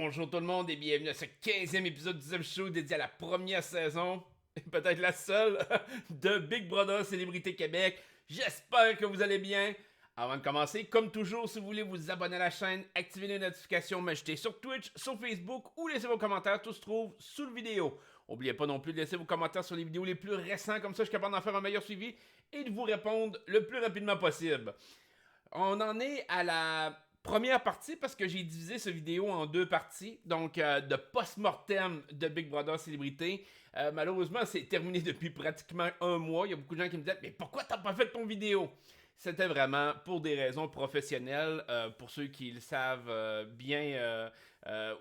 Bonjour tout le monde et bienvenue à ce 15e épisode du Zem Show dédié à la première saison, et peut-être la seule, de Big Brother Célébrité Québec. J'espère que vous allez bien. Avant de commencer, comme toujours, si vous voulez vous abonner à la chaîne, activer les notifications, m'ajouter sur Twitch, sur Facebook ou laisser vos commentaires, tout se trouve sous la vidéo. N'oubliez pas non plus de laisser vos commentaires sur les vidéos les plus récents, comme ça je suis capable d'en faire un meilleur suivi et de vous répondre le plus rapidement possible. On en est à la première partie parce que j'ai divisé cette vidéo en deux parties. Donc, de post-mortem de Big Brother Célébrité. Malheureusement, c'est terminé depuis pratiquement un mois. Il y a beaucoup de gens qui me disaient « Mais pourquoi t'as pas fait ton vidéo? » C'était vraiment pour des raisons professionnelles. Pour ceux qui le savent bien,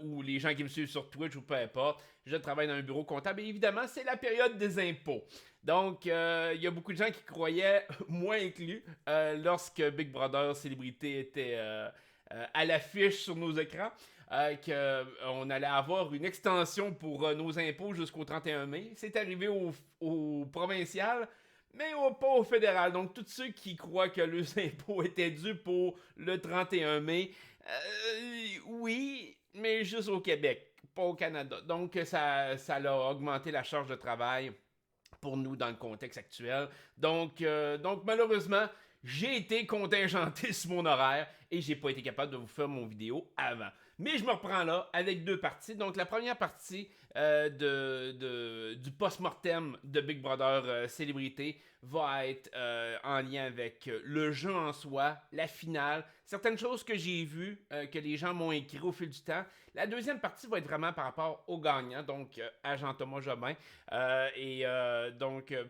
ou les gens qui me suivent sur Twitch ou peu importe, je travaille dans un bureau comptable et évidemment, c'est la période des impôts. Donc, il y a beaucoup de gens qui croyaient, moi inclus, lorsque Big Brother Célébrité était à l'affiche sur nos écrans, qu'on allait avoir une extension pour nos impôts jusqu'au 31 mai. C'est arrivé au provincial, mais pas au fédéral. Donc, tous ceux qui croient que leurs impôts étaient dus pour le 31 mai, oui, mais juste au Québec, pas au Canada. Donc, ça a augmenté la charge de travail pour nous dans le contexte actuel. Donc malheureusement, j'ai été contingenté sur mon horaire et j'ai pas été capable de vous faire mon vidéo avant. Mais je me reprends là avec deux parties. Donc la première partie du post-mortem de Big Brother Célébrité va être en lien avec le jeu en soi, la finale, certaines choses que j'ai vues, que les gens m'ont écrit au fil du temps. La deuxième partie va être vraiment par rapport au gagnant, donc à Jean-Thomas Jobin.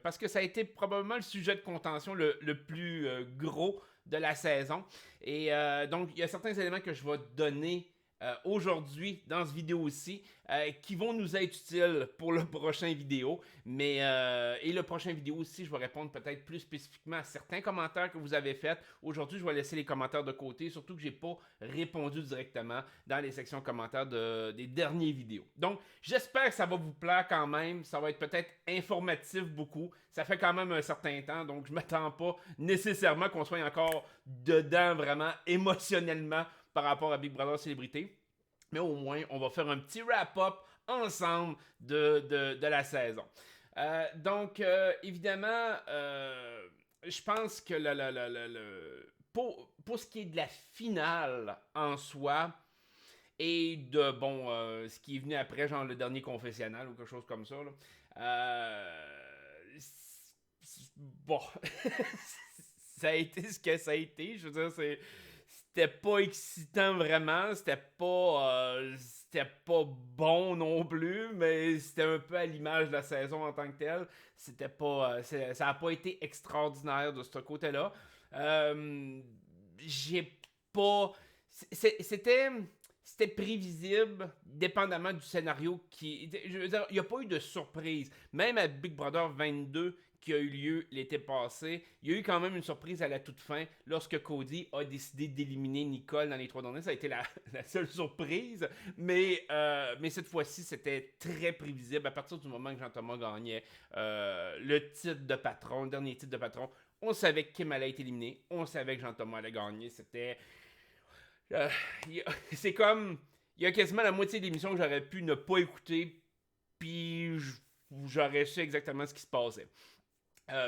Parce que ça a été probablement le sujet de contention le plus gros de la saison. Et donc, il y a certains éléments que je vais donner aujourd'hui dans cette vidéo aussi qui vont nous être utiles pour le prochain vidéo. Et le prochain vidéo aussi, je vais répondre peut-être plus spécifiquement à certains commentaires que vous avez faits. Aujourd'hui, je vais laisser les commentaires de côté, surtout que j'ai pas répondu directement dans les sections commentaires des dernières vidéos. Donc, j'espère que ça va vous plaire quand même. Ça va être peut-être informatif beaucoup. Ça fait quand même un certain temps, donc je m'attends pas nécessairement qu'on soit encore dedans vraiment émotionnellement par rapport à Big Brother Célébrité. Mais au moins, on va faire un petit wrap-up ensemble de la saison. Évidemment, je pense que pour ce qui est de la finale en soi, et de, ce qui est venu après, genre le dernier confessionnal ou quelque chose comme ça, là, bon, ça a été ce que ça a été. Je veux dire, c'était pas excitant vraiment, c'était pas bon non plus, mais c'était un peu à l'image de la saison en tant que telle. C'était pas, ça a pas été extraordinaire de ce côté-là. J'ai pas, c'était prévisible, dépendamment du scénario qui. Je veux dire, il n'y a pas eu de surprise. Même à Big Brother 22, qui a eu lieu l'été passé, il y a eu quand même une surprise à la toute fin lorsque Cody a décidé d'éliminer Nicole dans les 3 derniers. Ça a été la seule surprise, mais cette fois-ci, c'était très prévisible. À partir du moment que Jean-Thomas gagnait le titre de patron, le dernier titre de patron, on savait que Kim allait être éliminé, on savait que Jean-Thomas allait gagner. Euh, c'est comme. Il y a quasiment la moitié d'émissions que j'aurais pu ne pas écouter, puis j'aurais su exactement ce qui se passait.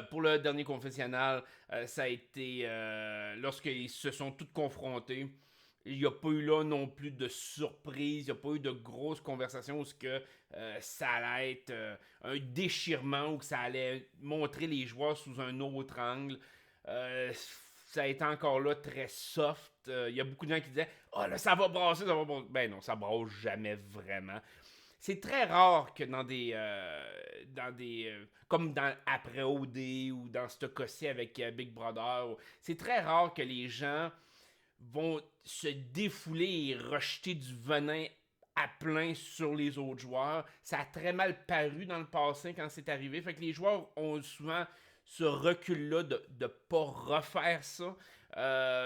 Pour le dernier confessionnal, ça a été lorsqu'ils se sont tous confrontés. Il n'y a pas eu là non plus de surprise, il n'y a pas eu de grosses conversations où ça allait être un déchirement ou que ça allait montrer les joueurs sous un autre angle. Ça a été encore là très soft. Il y a beaucoup de gens qui disaient « Oh là, ça va brasser, ça va brasser. » Ben non, ça brasse jamais vraiment. C'est très rare que comme dans après OD ou dans ce cas-ci avec Big Brother, c'est très rare que les gens vont se défouler et rejeter du venin à plein sur les autres joueurs. Ça a très mal paru dans le passé quand c'est arrivé. Fait que les joueurs ont souvent ce recul-là de ne pas refaire ça.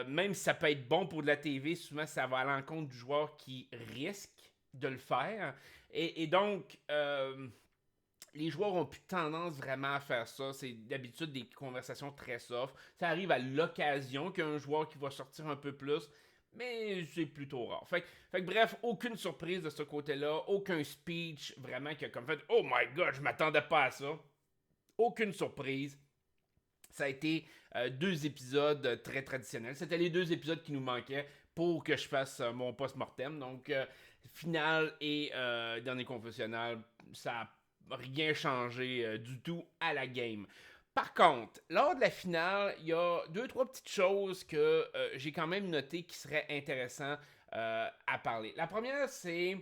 Même si ça peut être bon pour de la TV, souvent ça va à l'encontre du joueur qui risque de le faire. Et donc, les joueurs ont plus tendance vraiment à faire ça. C'est d'habitude des conversations très soft. Ça arrive à l'occasion qu'un joueur qui va sortir un peu plus. mais c'est plutôt rare. Fait que bref, aucune surprise de ce côté-là, aucun speech vraiment qui a comme fait « Oh my God, je m'attendais pas à ça ». Aucune surprise. Ça a été 2 épisodes très traditionnels. C'était les 2 épisodes qui nous manquaient pour que je fasse mon post-mortem. Donc, finale et dernier confessionnal, ça n'a rien changé du tout à la game. Par contre, lors de la finale, il y a 2-3 petites choses que j'ai quand même notées qui seraient intéressantes à parler. La première, c'est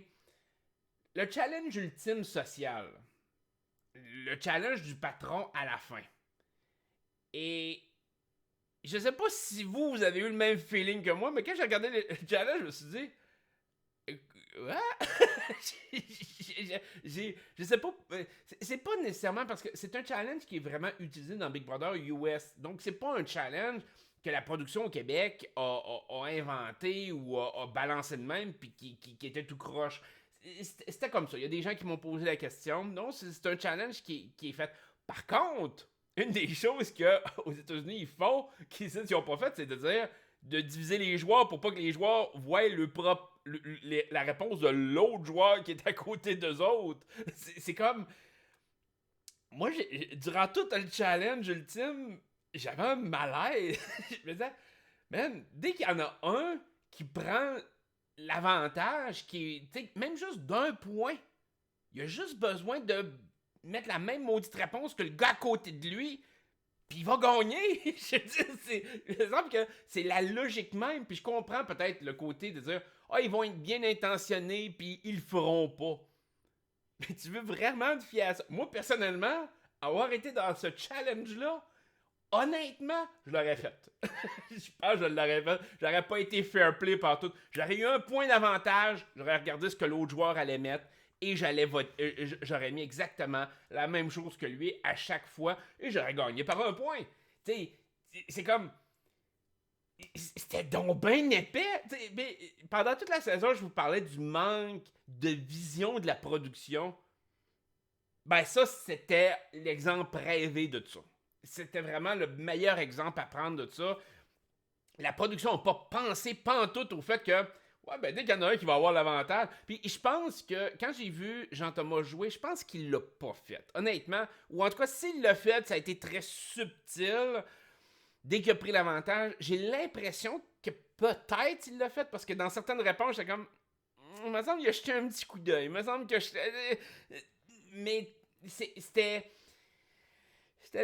le challenge ultime social. Le challenge du patron à la fin. Et je sais pas si vous avez eu le même feeling que moi, mais quand j'ai regardé le challenge, je me suis dit... je sais pas. C'est pas nécessairement parce que c'est un challenge qui est vraiment utilisé dans Big Brother US. Donc, c'est pas un challenge que la production au Québec a inventé ou a balancé de même puis qui était tout croche. C'était comme ça. Il y a des gens qui m'ont posé la question. Non, c'est un challenge qui est fait. Par contre, une des choses qu'aux États-Unis ils font, qu'ils n'ont pas fait, c'est de dire de diviser les joueurs pour pas que les joueurs voient la réponse de l'autre joueur qui est à côté d'eux autres. C'est comme... Moi, durant tout le challenge ultime, j'avais un malaise. Je me disais, man, dès qu'il y en a un qui prend l'avantage, qui est, même juste d'un point, il a juste besoin de mettre la même maudite réponse que le gars à côté de lui, puis il va gagner. Je dis, il me semble que c'est la logique même, puis je comprends peut-être le côté de dire, ils vont être bien intentionnés, puis ils le feront pas. Mais tu veux vraiment te fier à ça? Moi, personnellement, avoir été dans ce challenge-là, honnêtement, je l'aurais fait. Je pense que je l'aurais fait. J'aurais pas été fair play partout. J'aurais eu un point d'avantage. J'aurais regardé ce que l'autre joueur allait mettre. Et j'aurais mis exactement la même chose que lui à chaque fois. Et j'aurais gagné par un point. Tu sais, c'est comme... C'était donc bien épais. Mais pendant toute la saison, je vous parlais du manque de vision de la production. Ben ça, c'était l'exemple rêvé de ça. C'était vraiment le meilleur exemple à prendre de ça. La production n'a pas pensé pantoute au fait que dès qu'il y en a un qui va avoir l'avantage. Puis je pense que quand j'ai vu Jean-Thomas jouer, je pense qu'il l'a pas fait. Honnêtement. Ou en tout cas, s'il l'a fait, ça a été très subtil. Dès qu'il a pris l'avantage, j'ai l'impression que peut-être il l'a fait parce que dans certaines réponses, j'étais comme. Il me semble qu'il a jeté un petit coup d'œil. Il me semble que mais c'était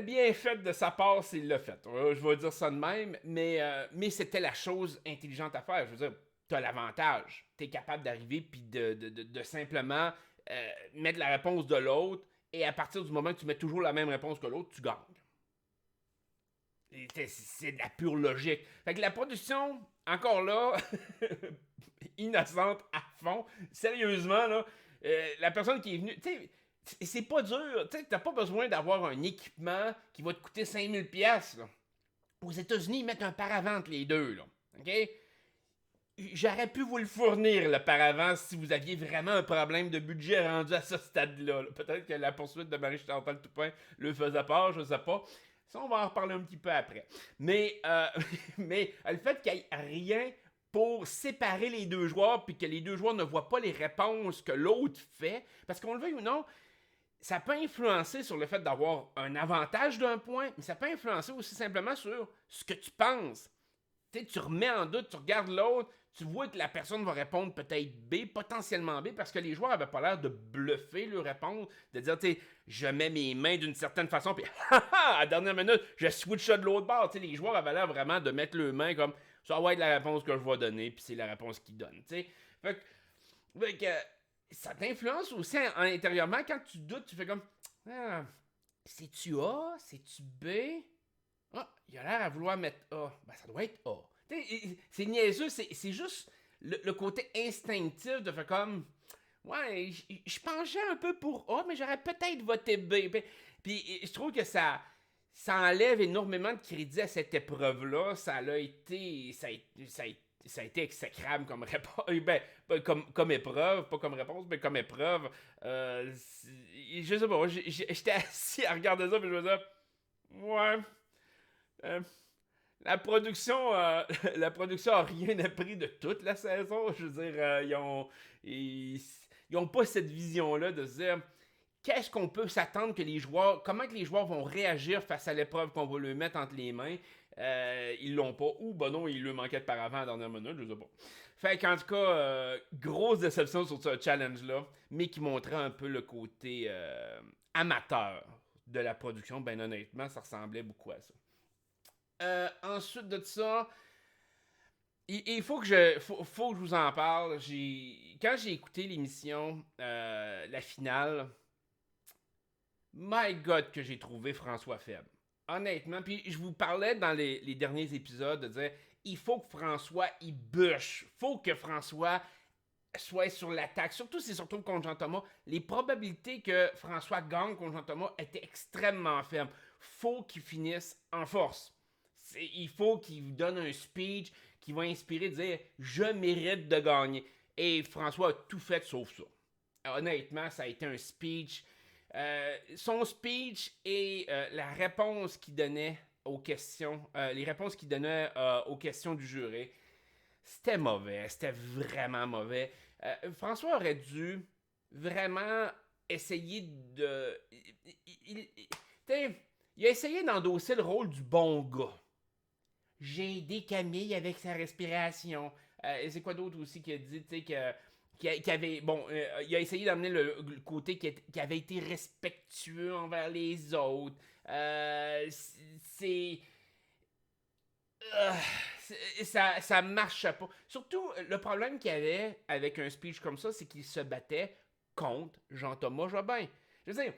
bien fait de sa part s'il l'a fait. Je vais dire ça de même, mais c'était la chose intelligente à faire. Je veux dire, t'as l'avantage. T'es capable d'arriver puis de simplement mettre la réponse de l'autre et à partir du moment que tu mets toujours la même réponse que l'autre, tu gagnes. C'est de la pure logique. Fait que la production, encore là, innocente à fond. Sérieusement, là, la personne qui est venue... Tu sais, c'est pas dur. Tu sais, t'as pas besoin d'avoir un équipement qui va te coûter 5000$. Là. Aux États-Unis, ils mettent un paravent entre les deux. Là. OK? J'aurais pu vous le fournir, le paravent, si vous aviez vraiment un problème de budget rendu à ce stade-là. Là. Peut-être que la poursuite de Marie-Chantal Toupin le faisait pas, je sais pas. Ça, on va en reparler un petit peu après. Mais, mais le fait qu'il n'y ait rien pour séparer les deux joueurs puis que les deux joueurs ne voient pas les réponses que l'autre fait, parce qu'on le veuille ou non, ça peut influencer sur le fait d'avoir un avantage d'un point, mais ça peut influencer aussi simplement sur ce que tu penses. Tu remets en doute, tu regardes l'autre, tu vois que la personne va répondre peut-être B, potentiellement B, parce que les joueurs avaient pas l'air de bluffer leur réponse, de dire, tu sais, je mets mes mains d'une certaine façon, puis à la dernière minute, je switch ça de l'autre bord. Tu sais, les joueurs avaient l'air vraiment de mettre leurs mains comme, ça va être la réponse que je vais donner, puis c'est la réponse qu'ils donnent, tu sais. Fait que ça t'influence aussi intérieurement, quand tu doutes, tu fais comme, c'est-tu A, c'est-tu B? Ah, il a l'air à vouloir mettre A. Ben, ça doit être A. C'est niaiseux, c'est juste le côté instinctif de faire comme. Ouais, je penchais un peu pour A, mais j'aurais peut-être voté B. Puis je trouve que ça enlève énormément de crédit à cette épreuve-là. Ça a été exécrable comme réponse. Comme épreuve, pas comme réponse, mais comme épreuve. Je sais pas, j'étais assis à regarder ça, puis je me disais, ouais. La production, la production a rien appris de toute la saison. Je veux dire, ils ont pas cette vision-là de se dire qu'est-ce qu'on peut s'attendre que les joueurs, comment que les joueurs vont réagir face à l'épreuve qu'on va leur mettre entre les mains. Ils l'ont pas, ou ben non, ils le manquaient de par avant à la dernière minute, je sais pas. Fait qu'en tout cas, grosse déception sur ce challenge-là, mais qui montrait un peu le côté amateur de la production. Ben honnêtement, ça ressemblait beaucoup à ça. Ensuite de ça, il faut que faut que je vous en parle. Quand j'ai écouté l'émission, la finale, my God que j'ai trouvé François faible. Honnêtement, puis je vous parlais dans les derniers épisodes de dire, il faut que François il bûche, faut que François soit sur l'attaque, surtout si surtout contre Jean-Thomas. Les probabilités que François gagne contre Jean-Thomas étaient extrêmement faibles. Faut qu'il finisse en force. Il faut qu'il donne un speech qui va inspirer de dire je mérite de gagner. Et François a tout fait sauf ça. Honnêtement, ça a été un speech. Son speech et la réponse qu'il donnait aux questions, les réponses qu'il donnait aux questions du jury, c'était mauvais, c'était vraiment mauvais. François aurait dû vraiment essayer de. Il a essayé d'endosser le rôle du bon gars. J'ai aidé Camille avec sa respiration. Et c'est quoi d'autre aussi qu'il a dit, tu sais, qui avait. Bon, il a essayé d'amener le côté qui avait été respectueux envers les autres. C'est. Ça marchait pas. Surtout, le problème qu'il y avait avec un speech comme ça, c'est qu'il se battait contre Jean-Thomas Jobin. Je veux dire,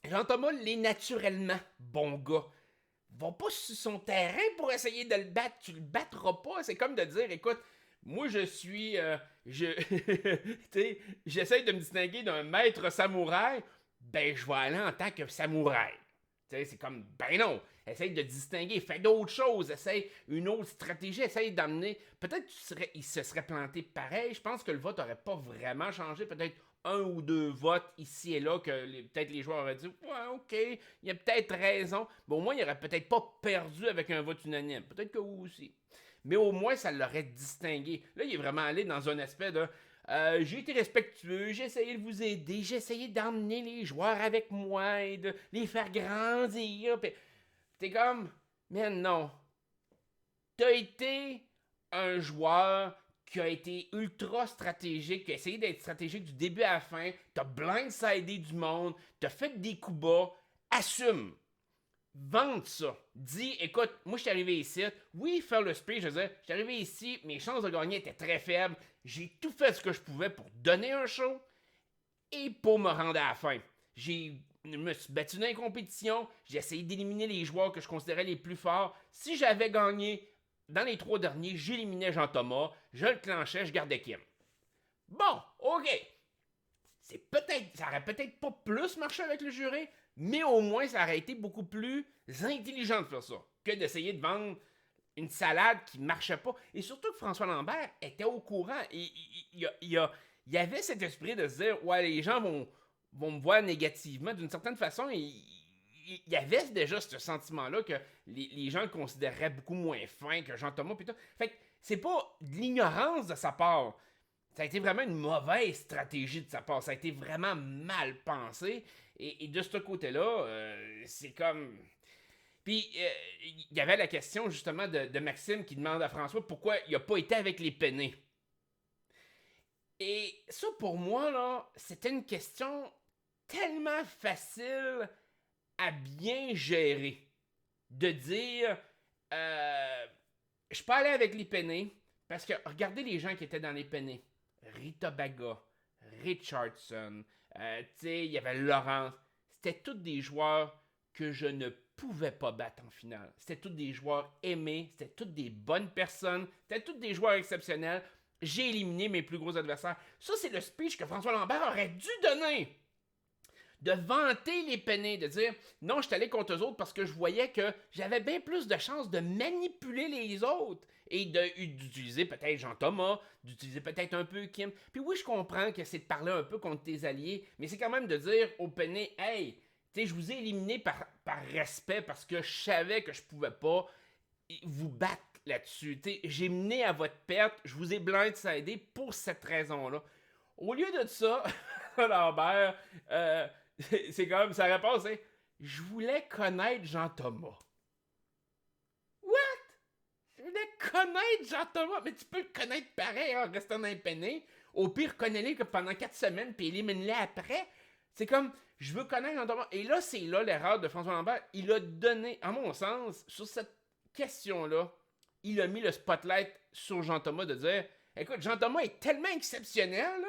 Jean-Thomas l'est naturellement bon gars. Va pas sur son terrain pour essayer de le battre. Tu le battras pas. C'est comme de dire, écoute, moi je suis... j'essaye de me distinguer d'un maître samouraï. Ben, je vais aller en tant que samouraï. C'est comme, ben non, essaye de distinguer, fais d'autres choses, essaye une autre stratégie, essaye d'amener. Peut-être qu'il se serait planté pareil. Je pense que le vote n'aurait pas vraiment changé. Peut-être un ou deux votes ici et là que peut-être les joueurs auraient dit ouais, ok, il a peut-être raison. Mais au moins, il aurait peut-être pas perdu avec un vote unanime. Peut-être que vous aussi. Mais au moins, ça l'aurait distingué. Là, il est vraiment allé dans un aspect de j'ai été respectueux, j'ai essayé de vous aider, j'ai essayé d'emmener les joueurs avec moi et de les faire grandir. Puis t'es comme, mais non. T'as été un joueur qui a été ultra stratégique, qui a essayé d'être stratégique du début à la fin. T'as blindsidé du monde, t'as fait des coups bas. Assume. Vente ça. Dis, écoute, moi je suis arrivé ici. Oui, faire le speech, je veux dire, je suis arrivé ici, mes chances de gagner étaient très faibles. J'ai tout fait ce que je pouvais pour donner un show et pour me rendre à la fin. Je me suis battu dans les compétitions, j'ai essayé d'éliminer les joueurs que je considérais les plus forts. Si j'avais gagné dans les 3 derniers, j'éliminais Jean-Thomas, je le clenchais, je gardais Kim. Bon, ok. Ça aurait peut-être pas plus marché avec le jury, mais au moins ça aurait été beaucoup plus intelligent de faire ça que d'essayer de vendre une salade qui marchait pas. Et surtout que François Lambert était au courant. Et il y avait cet esprit de se dire ouais, les gens vont me voir négativement. D'une certaine façon, il y avait déjà ce sentiment-là que les gens le considéraient beaucoup moins fin que Jean-Thomas. Fait que c'est pas de l'ignorance de sa part. Ça a été vraiment une mauvaise stratégie de sa part. Ça a été vraiment mal pensé. Et de ce côté-là, c'est comme. Puis, il y avait la question justement de Maxime qui demande à François pourquoi il n'a pas été avec les peinés. Et ça, pour moi, là, c'était une question tellement facile à bien gérer. De dire, je peux aller avec les peinés, parce que regardez les gens qui étaient dans les peinés. Rita Baga, Richardson, il y avait Laurence. C'était tous des joueurs que je ne pouvais pas battre en finale. C'était tous des joueurs aimés, c'était toutes des bonnes personnes, c'était tous des joueurs exceptionnels. J'ai éliminé mes plus gros adversaires. Ça, c'est le speech que François Lambert aurait dû donner. De vanter les peinés, de dire non, je suis allé contre eux autres parce que je voyais que j'avais bien plus de chances de manipuler les autres et d'utiliser peut-être Jean-Thomas, d'utiliser peut-être un peu Kim. Puis oui, je comprends que c'est de parler un peu contre tes alliés, mais c'est quand même de dire aux peinés hey, je vous ai éliminé par respect parce que je savais que je pouvais pas. vous battre là-dessus. T'sais, j'ai mené à votre perte, je vous ai blindsidé pour cette raison-là. Au lieu de ça, Lambert, c'est comme sa réponse, c'est je voulais connaître Jean-Thomas. What? Je voulais connaître Jean-Thomas, mais tu peux le connaître pareil en restant impené. Au pire, connais-le que pendant 4 semaines, puis élimine-le après. C'est comme, je veux connaître Jean-Thomas. Et là, c'est là l'erreur de François Lambert. Il a donné, à mon sens, sur cette question-là, il a mis le spotlight sur Jean-Thomas de dire, écoute, Jean-Thomas est tellement exceptionnel là,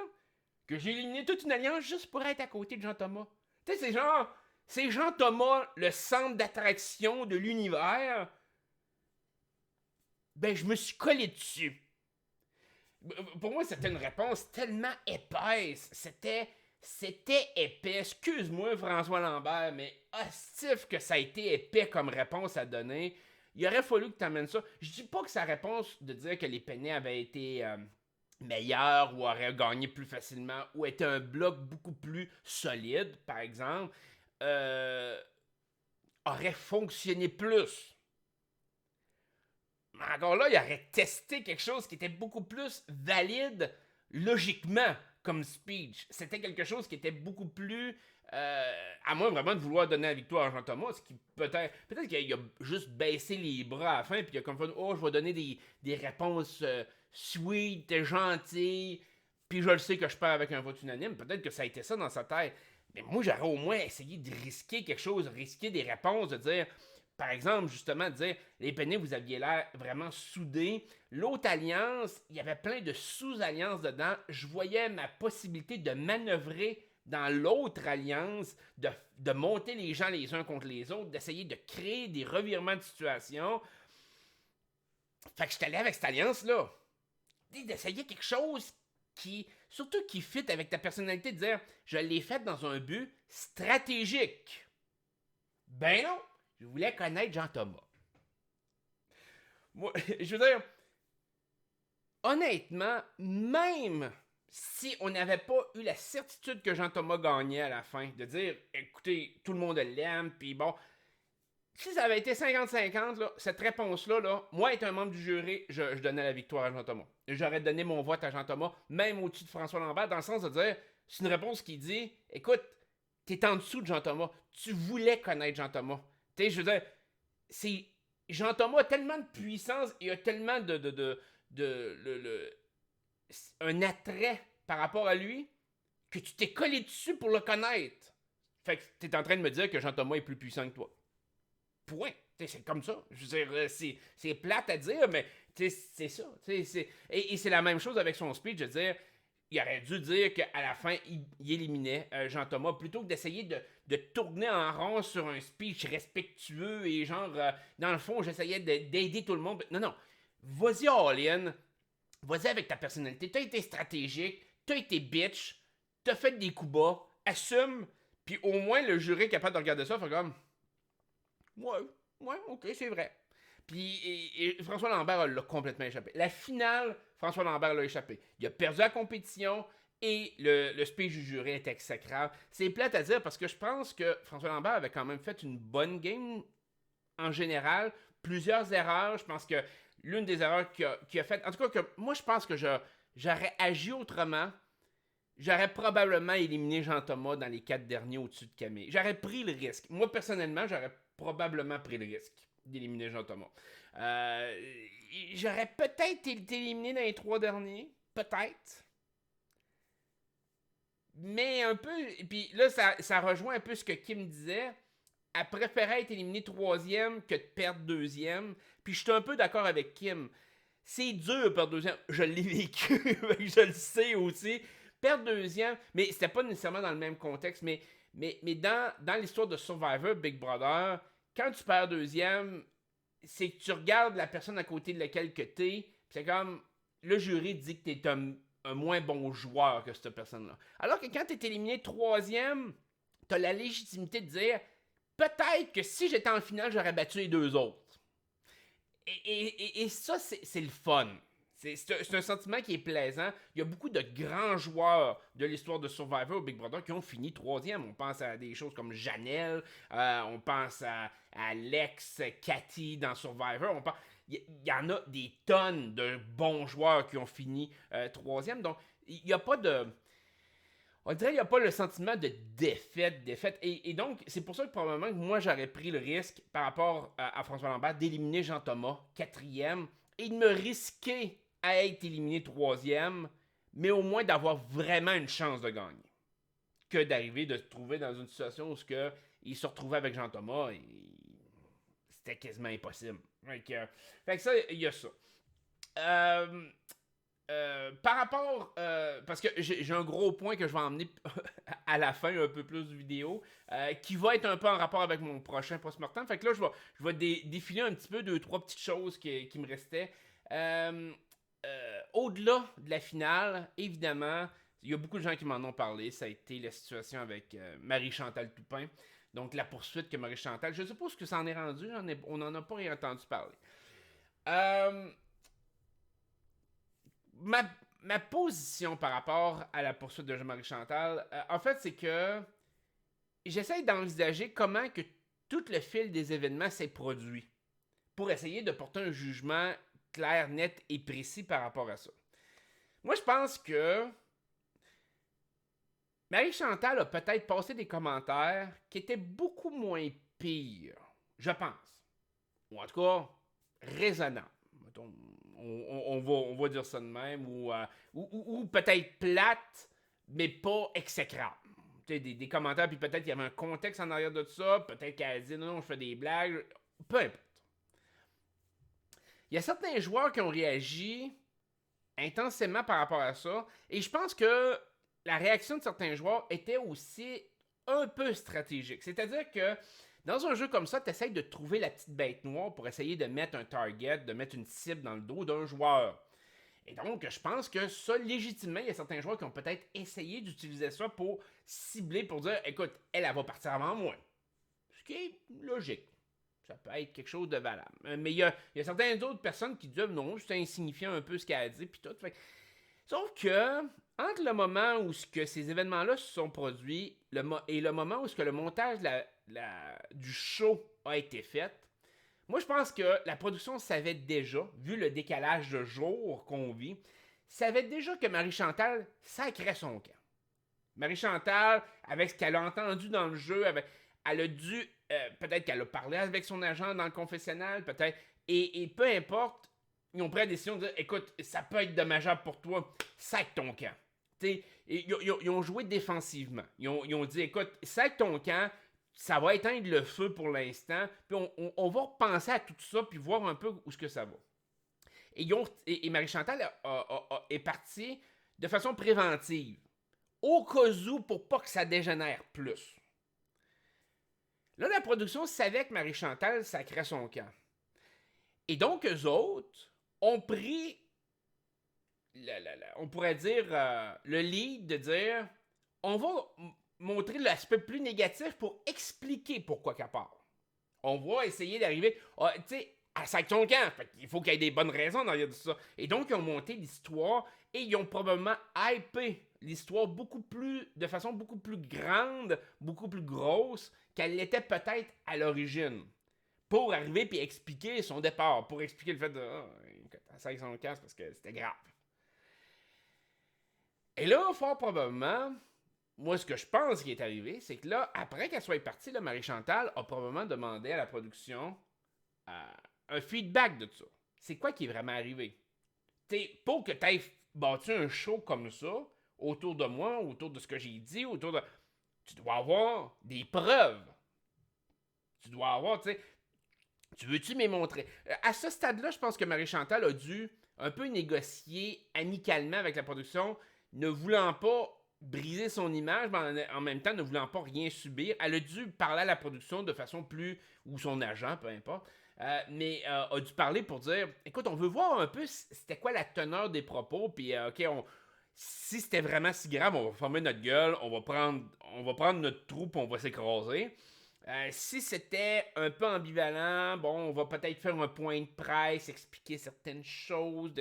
que j'ai éliminé toute une alliance juste pour être à côté de Jean-Thomas. Tu sais, c'est genre, c'est Jean-Thomas le centre d'attraction de l'univers. Ben, je me suis collé dessus. Pour moi, c'était une réponse tellement épaisse. C'était épais. Excuse-moi, François Lambert, mais hostif que ça a été épais comme réponse à donner. Il aurait fallu que tu amènes ça. Je dis pas que sa réponse de dire que les pennés avaient été meilleurs ou auraient gagné plus facilement ou était un bloc beaucoup plus solide, par exemple, aurait fonctionné plus. Mais encore là, il aurait testé quelque chose qui était beaucoup plus valide logiquement comme speech. C'était quelque chose qui était beaucoup plus... à moins vraiment de vouloir donner la victoire à Jean-Thomas, ce qui peut-être qu'il a juste baissé les bras à la fin, puis il a comme fait, oh, je vais donner des réponses sweet, gentilles, puis je le sais que je perds avec un vote unanime. Peut-être que ça a été ça dans sa tête. Mais moi, j'aurais au moins essayé de risquer quelque chose, risquer des réponses, de dire... Par exemple, justement, de dire, les pennés, vous aviez l'air vraiment soudés. L'autre alliance, il y avait plein de sous-alliances dedans. Je voyais ma possibilité de manœuvrer dans l'autre alliance, de monter les gens les uns contre les autres, d'essayer de créer des revirements de situation. Fait que je suis allé avec cette alliance-là. D'essayer quelque chose qui, surtout qui fit avec ta personnalité, de dire, je l'ai fait dans un but stratégique. Ben non! Je voulais connaître Jean-Thomas. Moi, je veux dire, honnêtement, même si on n'avait pas eu la certitude que Jean-Thomas gagnait à la fin, de dire, écoutez, tout le monde l'aime, puis bon, si ça avait été 50-50, là, cette réponse-là, là, moi, étant un membre du jury, je donnais la victoire à Jean-Thomas. J'aurais donné mon vote à Jean-Thomas, même au-dessus de François Lambert, dans le sens de dire, c'est une réponse qui dit, écoute, t'es en dessous de Jean-Thomas, tu voulais connaître Jean-Thomas. Tu sais, je veux dire, c'est. Jean-Thomas a tellement de puissance et a tellement un attrait par rapport à lui que tu t'es collé dessus pour le connaître. Fait que t'es en train de me dire que Jean-Thomas est plus puissant que toi. Point. T'sais, c'est comme ça. Je veux dire, c'est plate à dire, mais c'est ça. Et c'est la même chose avec son speech. Je veux dire, il aurait dû dire qu'à la fin, il éliminait Jean-Thomas plutôt que d'essayer de tourner en rond sur un speech respectueux et genre, dans le fond, j'essayais d'aider tout le monde. Non, non. Vas-y all-in. Vas-y avec ta personnalité. T'as été stratégique. T'as été bitch. T'as fait des coups bas. Assume. Puis au moins, le jury est capable de regarder ça. Fait comme, ouais, ok, c'est vrai. Puis et François Lambert l'a complètement échappé. La finale, François Lambert l'a échappé. Il a perdu la compétition et le speech du jury est exécrable. C'est plate à dire parce que je pense que François Lambert avait quand même fait une bonne game en général. Plusieurs erreurs. Je pense que l'une des erreurs qu'il a faites... En tout cas, que moi, je pense que j'aurais agi autrement. J'aurais probablement éliminé Jean-Thomas dans les 4 derniers au-dessus de Camille. J'aurais pris le risque. Moi, personnellement, j'aurais probablement pris le risque d'éliminer Jean-Thomas. J'aurais peut-être été éliminé dans les 3 derniers. Peut-être. Mais un peu... Puis là, ça rejoint un peu ce que Kim disait. Elle préférait être éliminée 3e que de perdre 2e. Puis je suis un peu d'accord avec Kim. C'est dur de perdre 2e. Je l'ai vécu. Je le sais aussi. Perdre 2e, mais c'était pas nécessairement dans le même contexte, mais dans l'histoire de Survivor, Big Brother, quand tu perds 2e, c'est que tu regardes la personne à côté de laquelle que t'es, c'est comme, le jury dit que t'es un moins bon joueur que cette personne-là. Alors que quand t'es éliminé 3e, t'as la légitimité de dire, peut-être que si j'étais en finale, j'aurais battu les 2 autres. Et ça, c'est le fun. C'est un sentiment qui est plaisant. Il y a beaucoup de grands joueurs de l'histoire de Survivor au Big Brother qui ont fini 3e. On pense à des choses comme Janelle, on pense à Alex, Cathy dans Survivor. il y en a des tonnes de bons joueurs qui ont fini troisième. Donc, il n'y a pas de... On dirait qu'il n'y a pas le sentiment de défaite. Et donc, c'est pour ça que probablement que moi, j'aurais pris le risque par rapport à François Lambert d'éliminer Jean-Thomas, quatrième, et de me risquer à être éliminé troisième, mais au moins d'avoir vraiment une chance de gagner. Que d'arriver de se trouver dans une situation où il se retrouvait avec Jean-Thomas et c'était quasiment impossible. Fait que ça, il y a ça. Par rapport, parce que j'ai un gros point que je vais emmener à la fin, un peu plus de vidéo, qui va être un peu en rapport avec mon prochain post-mortem. Fait que là, je vais défiler un petit peu 2-3 petites choses qui me restaient. Au-delà de la finale, évidemment, il y a beaucoup de gens qui m'en ont parlé. Ça a été la situation avec Marie-Chantal Toupin. Donc, la poursuite que Marie-Chantal... Je ne sais pas ce que ça en est rendu. On n'en a pas rien entendu parler. Ma position par rapport à la poursuite de Jean-Marie Chantal, en fait, c'est que j'essaie d'envisager comment que tout le fil des événements s'est produit pour essayer de porter un jugement clair, net et précis par rapport à ça. Moi, je pense que Marie-Chantal a peut-être passé des commentaires qui étaient beaucoup moins pires, je pense. Ou en tout cas, raisonnables. On va dire ça de même, ou peut-être plate, mais pas exécrable. Des commentaires, puis peut-être qu'il y avait un contexte en arrière de ça, peut-être qu'elle a dit non, je fais des blagues, peu importe. Il y a certains joueurs qui ont réagi intensément par rapport à ça, et je pense que la réaction de certains joueurs était aussi un peu stratégique. C'est-à-dire que dans un jeu comme ça, tu essaies de trouver la petite bête noire pour essayer de mettre un target, de mettre une cible dans le dos d'un joueur. Et donc, je pense que ça, légitimement, il y a certains joueurs qui ont peut-être essayé d'utiliser ça pour cibler, pour dire, écoute, elle va partir avant moi. Ce qui est logique. Ça peut être quelque chose de valable. Mais il y a certaines autres personnes qui disent, non, c'est insignifiant un peu ce qu'elle a dit, puis tout. Sauf que, entre le moment où ces événements-là se sont produits et le moment où le montage du show a été fait, moi je pense que la production savait déjà, vu le décalage de jour qu'on vit, savait déjà que Marie-Chantal sacrait son camp. Marie-Chantal, avec ce qu'elle a entendu dans le jeu, elle a dû, peut-être qu'elle a parlé avec son agent dans le confessionnal, peut-être, et peu importe, ils ont pris la décision de dire, écoute, ça peut être dommageable pour toi, sac ton camp. Ils ont joué défensivement. Ils ont dit, écoute, sac ton camp, ça va éteindre le feu pour l'instant, puis on va repenser à tout ça, puis voir un peu où ce que ça va. Et Marie-Chantal est partie de façon préventive, au cas où, pour pas que ça dégénère plus. Là, la production savait que Marie-Chantal sacrait son camp. Et donc, eux autres ont pris, on pourrait dire, le lead de dire, on va montrer l'aspect plus négatif pour expliquer pourquoi qu'elle part. On va essayer d'arriver, tu sais, à sac ton camp. Il faut qu'il y ait des bonnes raisons derrière tout ça. Et donc, ils ont monté l'histoire et ils ont probablement hypé l'histoire de façon beaucoup plus grande, beaucoup plus grosse qu'elle l'était peut-être à l'origine. Pour arriver puis expliquer son départ, pour expliquer le fait de elle sac son camp parce que c'était grave. Et là, fort probablement, moi, ce que je pense qui est arrivé, c'est que là, après qu'elle soit partie, là, Marie-Chantal a probablement demandé à la production un feedback de ça. C'est quoi qui est vraiment arrivé? Pour que tu aies bâti un show comme ça, autour de moi, autour de ce que j'ai dit, tu dois avoir des preuves. Tu dois avoir, tu sais... Tu veux-tu me montrer? À ce stade-là, je pense que Marie-Chantal a dû un peu négocier amicalement avec la production, ne voulant pas briser son image, mais en même temps ne voulant pas rien subir. Elle a dû parler à la production de façon plus... ou son agent, peu importe. Mais a dû parler pour dire, écoute, on veut voir un peu c'était quoi la teneur des propos, puis ok, si c'était vraiment si grave, on va fermer notre gueule, on va prendre notre troupe, on va s'écraser. Si c'était un peu ambivalent, bon, on va peut-être faire un point de presse, expliquer certaines choses,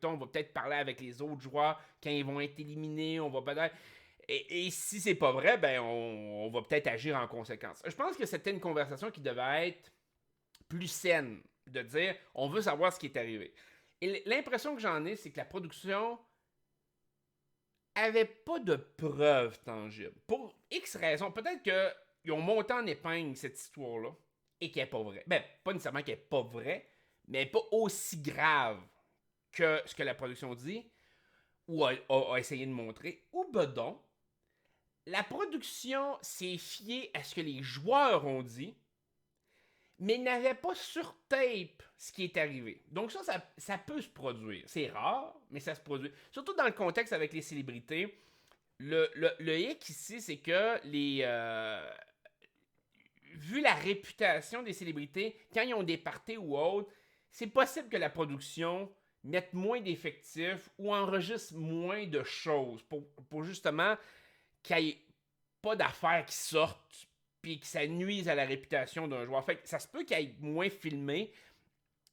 on va peut-être parler avec les autres joueurs quand ils vont être éliminés, on va peut-être... Et si c'est pas vrai, ben on va peut-être agir en conséquence. Je pense que c'était une conversation qui devait être plus saine de dire on veut savoir ce qui est arrivé. Et l'impression que j'en ai, c'est que la production avait pas de preuves tangibles. Pour X raisons, peut-être qu'ils ont monté en épingle cette histoire-là et qu'elle n'est pas vraie. Ben, pas nécessairement qu'elle n'est pas vraie, mais elle n'est pas aussi grave que ce que la production dit ou a essayé de montrer. Ou ben donc, la production s'est fiée à ce que les joueurs ont dit, mais n'avait pas sur tape ce qui est arrivé. Donc ça peut se produire. C'est rare, mais ça se produit. Surtout dans le contexte avec les célébrités. Le hic ici, c'est que vu la réputation des célébrités, quand ils ont des parties ou autres, c'est possible que la production mette moins d'effectifs ou enregistre moins de choses pour justement qu'il n'y ait pas d'affaires qui sortent puis que ça nuise à la réputation d'un joueur. Fait que ça se peut qu'il ait moins filmé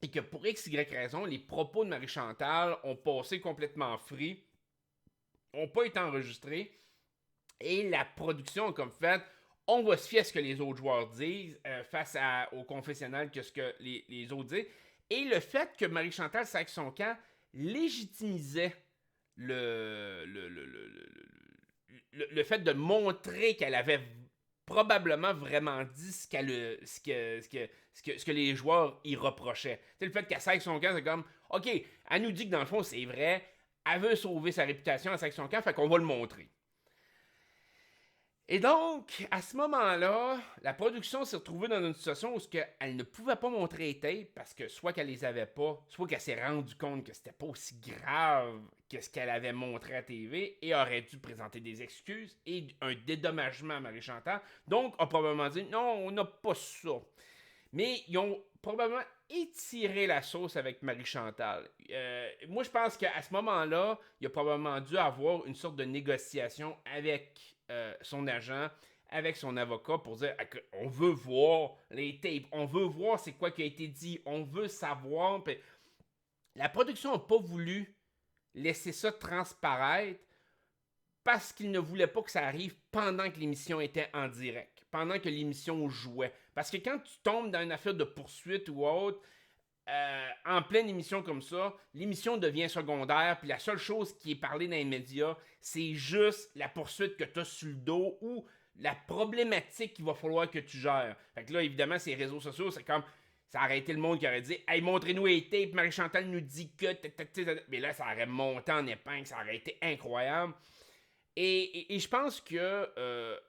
et que pour X, Y raison, les propos de Marie-Chantal ont passé complètement free, n'ont pas été enregistrés et la production a comme fait on va se fier à ce que les autres joueurs disent face au confessionnal que ce que les autres disent. Et le fait que Marie-Chantal sac son camp légitimisait le fait de montrer qu'elle avait probablement vraiment dit ce que les joueurs y reprochaient. T'sais, le fait qu'elle sac son camp, c'est comme OK, elle nous dit que dans le fond, c'est vrai, elle veut sauver sa réputation, elle sac son camp, fait qu'on va le montrer. Et donc, à ce moment-là, la production s'est retrouvée dans une situation où elle ne pouvait pas montrer les tapes parce que soit qu'elle les avait pas, soit qu'elle s'est rendue compte que c'était pas aussi grave que ce qu'elle avait montré à TV et aurait dû présenter des excuses et un dédommagement à Marie-Chantal. Donc, a probablement dit non, on n'a pas ça. Mais ils ont probablement étiré la sauce avec Marie-Chantal. Moi, je pense qu'à ce moment-là, il a probablement dû avoir une sorte de négociation avec son agent, avec son avocat pour dire on veut voir les tapes, on veut voir c'est quoi qui a été dit, on veut savoir. Puis la production n'a pas voulu laisser ça transparaître parce qu'il ne voulait pas que ça arrive pendant que l'émission était en direct, pendant que l'émission jouait. Parce que quand tu tombes dans une affaire de poursuite ou autre, en pleine émission comme ça, l'émission devient secondaire, puis la seule chose qui est parlée dans les médias, c'est juste la poursuite que tu as sur le dos ou la problématique qu'il va falloir que tu gères. Fait que là, évidemment, ces réseaux sociaux, c'est comme ça aurait été le monde qui aurait dit hey, montrez-nous les tapes, Marie-Chantal nous dit que. Mais là, ça aurait monté en épingle, ça aurait été incroyable. Et je pense que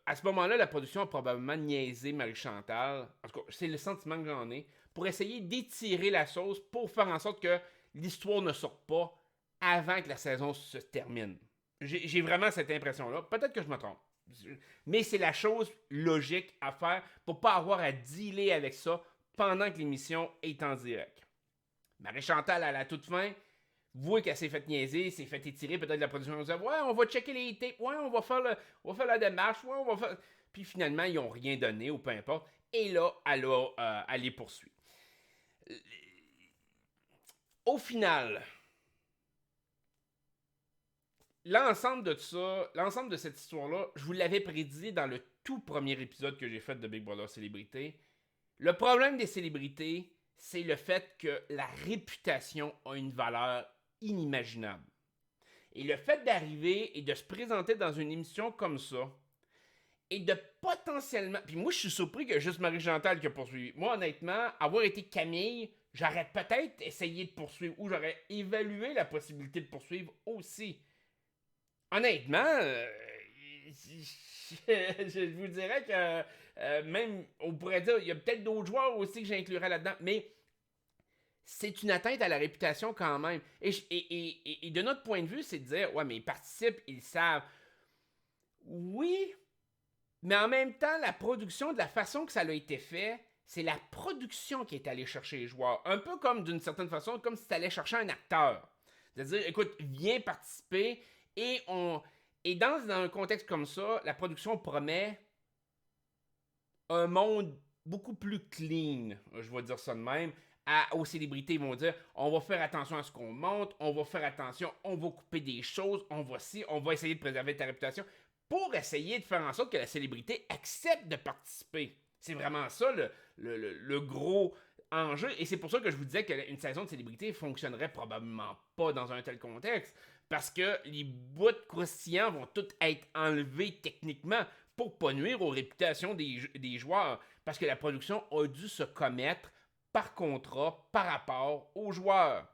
à ce moment-là, la production a probablement niaisé Marie-Chantal. En tout cas, c'est le sentiment que j'en ai. Pour essayer d'étirer la sauce pour faire en sorte que l'histoire ne sorte pas avant que la saison se termine. J'ai vraiment cette impression-là. Peut-être que je me trompe. Mais c'est la chose logique à faire pour pas avoir à dealer avec ça pendant que l'émission est en direct. Marie-Chantal, à la toute fin, voit qu'elle s'est fait niaiser, s'est fait étirer, peut-être la production va dire ouais, on va checker les tapes, ouais, on va faire la démarche, ouais, on va faire. Puis finalement, ils n'ont rien donné, ou peu importe. Et là, elle les poursuit. Au final, l'ensemble de ça, l'ensemble de cette histoire-là, je vous l'avais prédit dans le tout premier épisode que j'ai fait de Big Brother Célébrité. Le problème des célébrités, c'est le fait que la réputation a une valeur inimaginable. Et le fait d'arriver et de se présenter dans une émission comme ça, et de potentiellement... Puis moi, je suis surpris que juste Marie-Chantal qui a poursuivi. Moi, honnêtement, avoir été Camille, j'aurais peut-être essayé de poursuivre ou j'aurais évalué la possibilité de poursuivre aussi. Honnêtement, je vous dirais que même, on pourrait dire, il y a peut-être d'autres joueurs aussi que j'inclurais là-dedans, mais c'est une atteinte à la réputation quand même. Et de notre point de vue, c'est de dire, ouais, mais ils participent, ils savent. Oui, mais en même temps, la production, de la façon que ça a été fait, c'est la production qui est allée chercher les joueurs. Un peu comme, d'une certaine façon, comme si tu allais chercher un acteur. C'est-à-dire, écoute, viens participer et dans un contexte comme ça, la production promet un monde beaucoup plus clean, je vais dire ça de même. Aux célébrités, ils vont dire on va faire attention à ce qu'on monte, on va faire attention, on va couper des choses, on va essayer de préserver ta réputation pour essayer de faire en sorte que la célébrité accepte de participer. C'est vraiment ça le gros en jeu. Et c'est pour ça que je vous disais qu'une saison de célébrité fonctionnerait probablement pas dans un tel contexte. Parce que les bouts croustillants vont tous être enlevés techniquement pour pas nuire aux réputations des joueurs. Parce que la production a dû se commettre par contrat par rapport aux joueurs.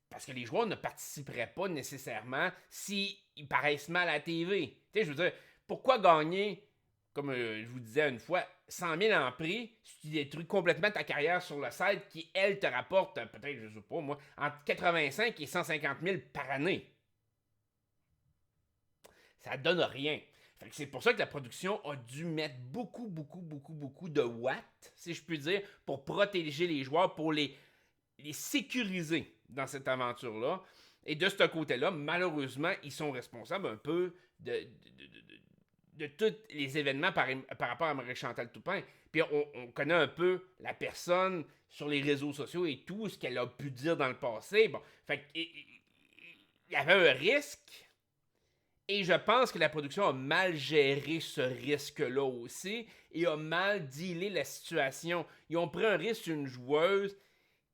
Parce que les joueurs ne participeraient pas nécessairement s'ils paraissent mal à la TV. Tu sais, je veux dire, pourquoi gagner, comme je vous disais une fois, 100 000 en prix si tu détruis complètement ta carrière sur le site qui, elle, te rapporte peut-être, je sais pas moi, entre 85 et 150 000 par année? Ça donne rien. Fait que c'est pour ça que la production a dû mettre beaucoup de watts, si je puis dire, pour protéger les joueurs, pour les sécuriser dans cette aventure-là. Et de ce côté-là, malheureusement, ils sont responsables un peu de tous les événements par rapport à Marie-Chantal Toupin. Puis on connaît un peu la personne sur les réseaux sociaux et tout, ce qu'elle a pu dire dans le passé. Bon, fait qu'il y avait un risque. Et je pense que la production a mal géré ce risque-là aussi et a mal dealé la situation. Ils ont pris un risque sur une joueuse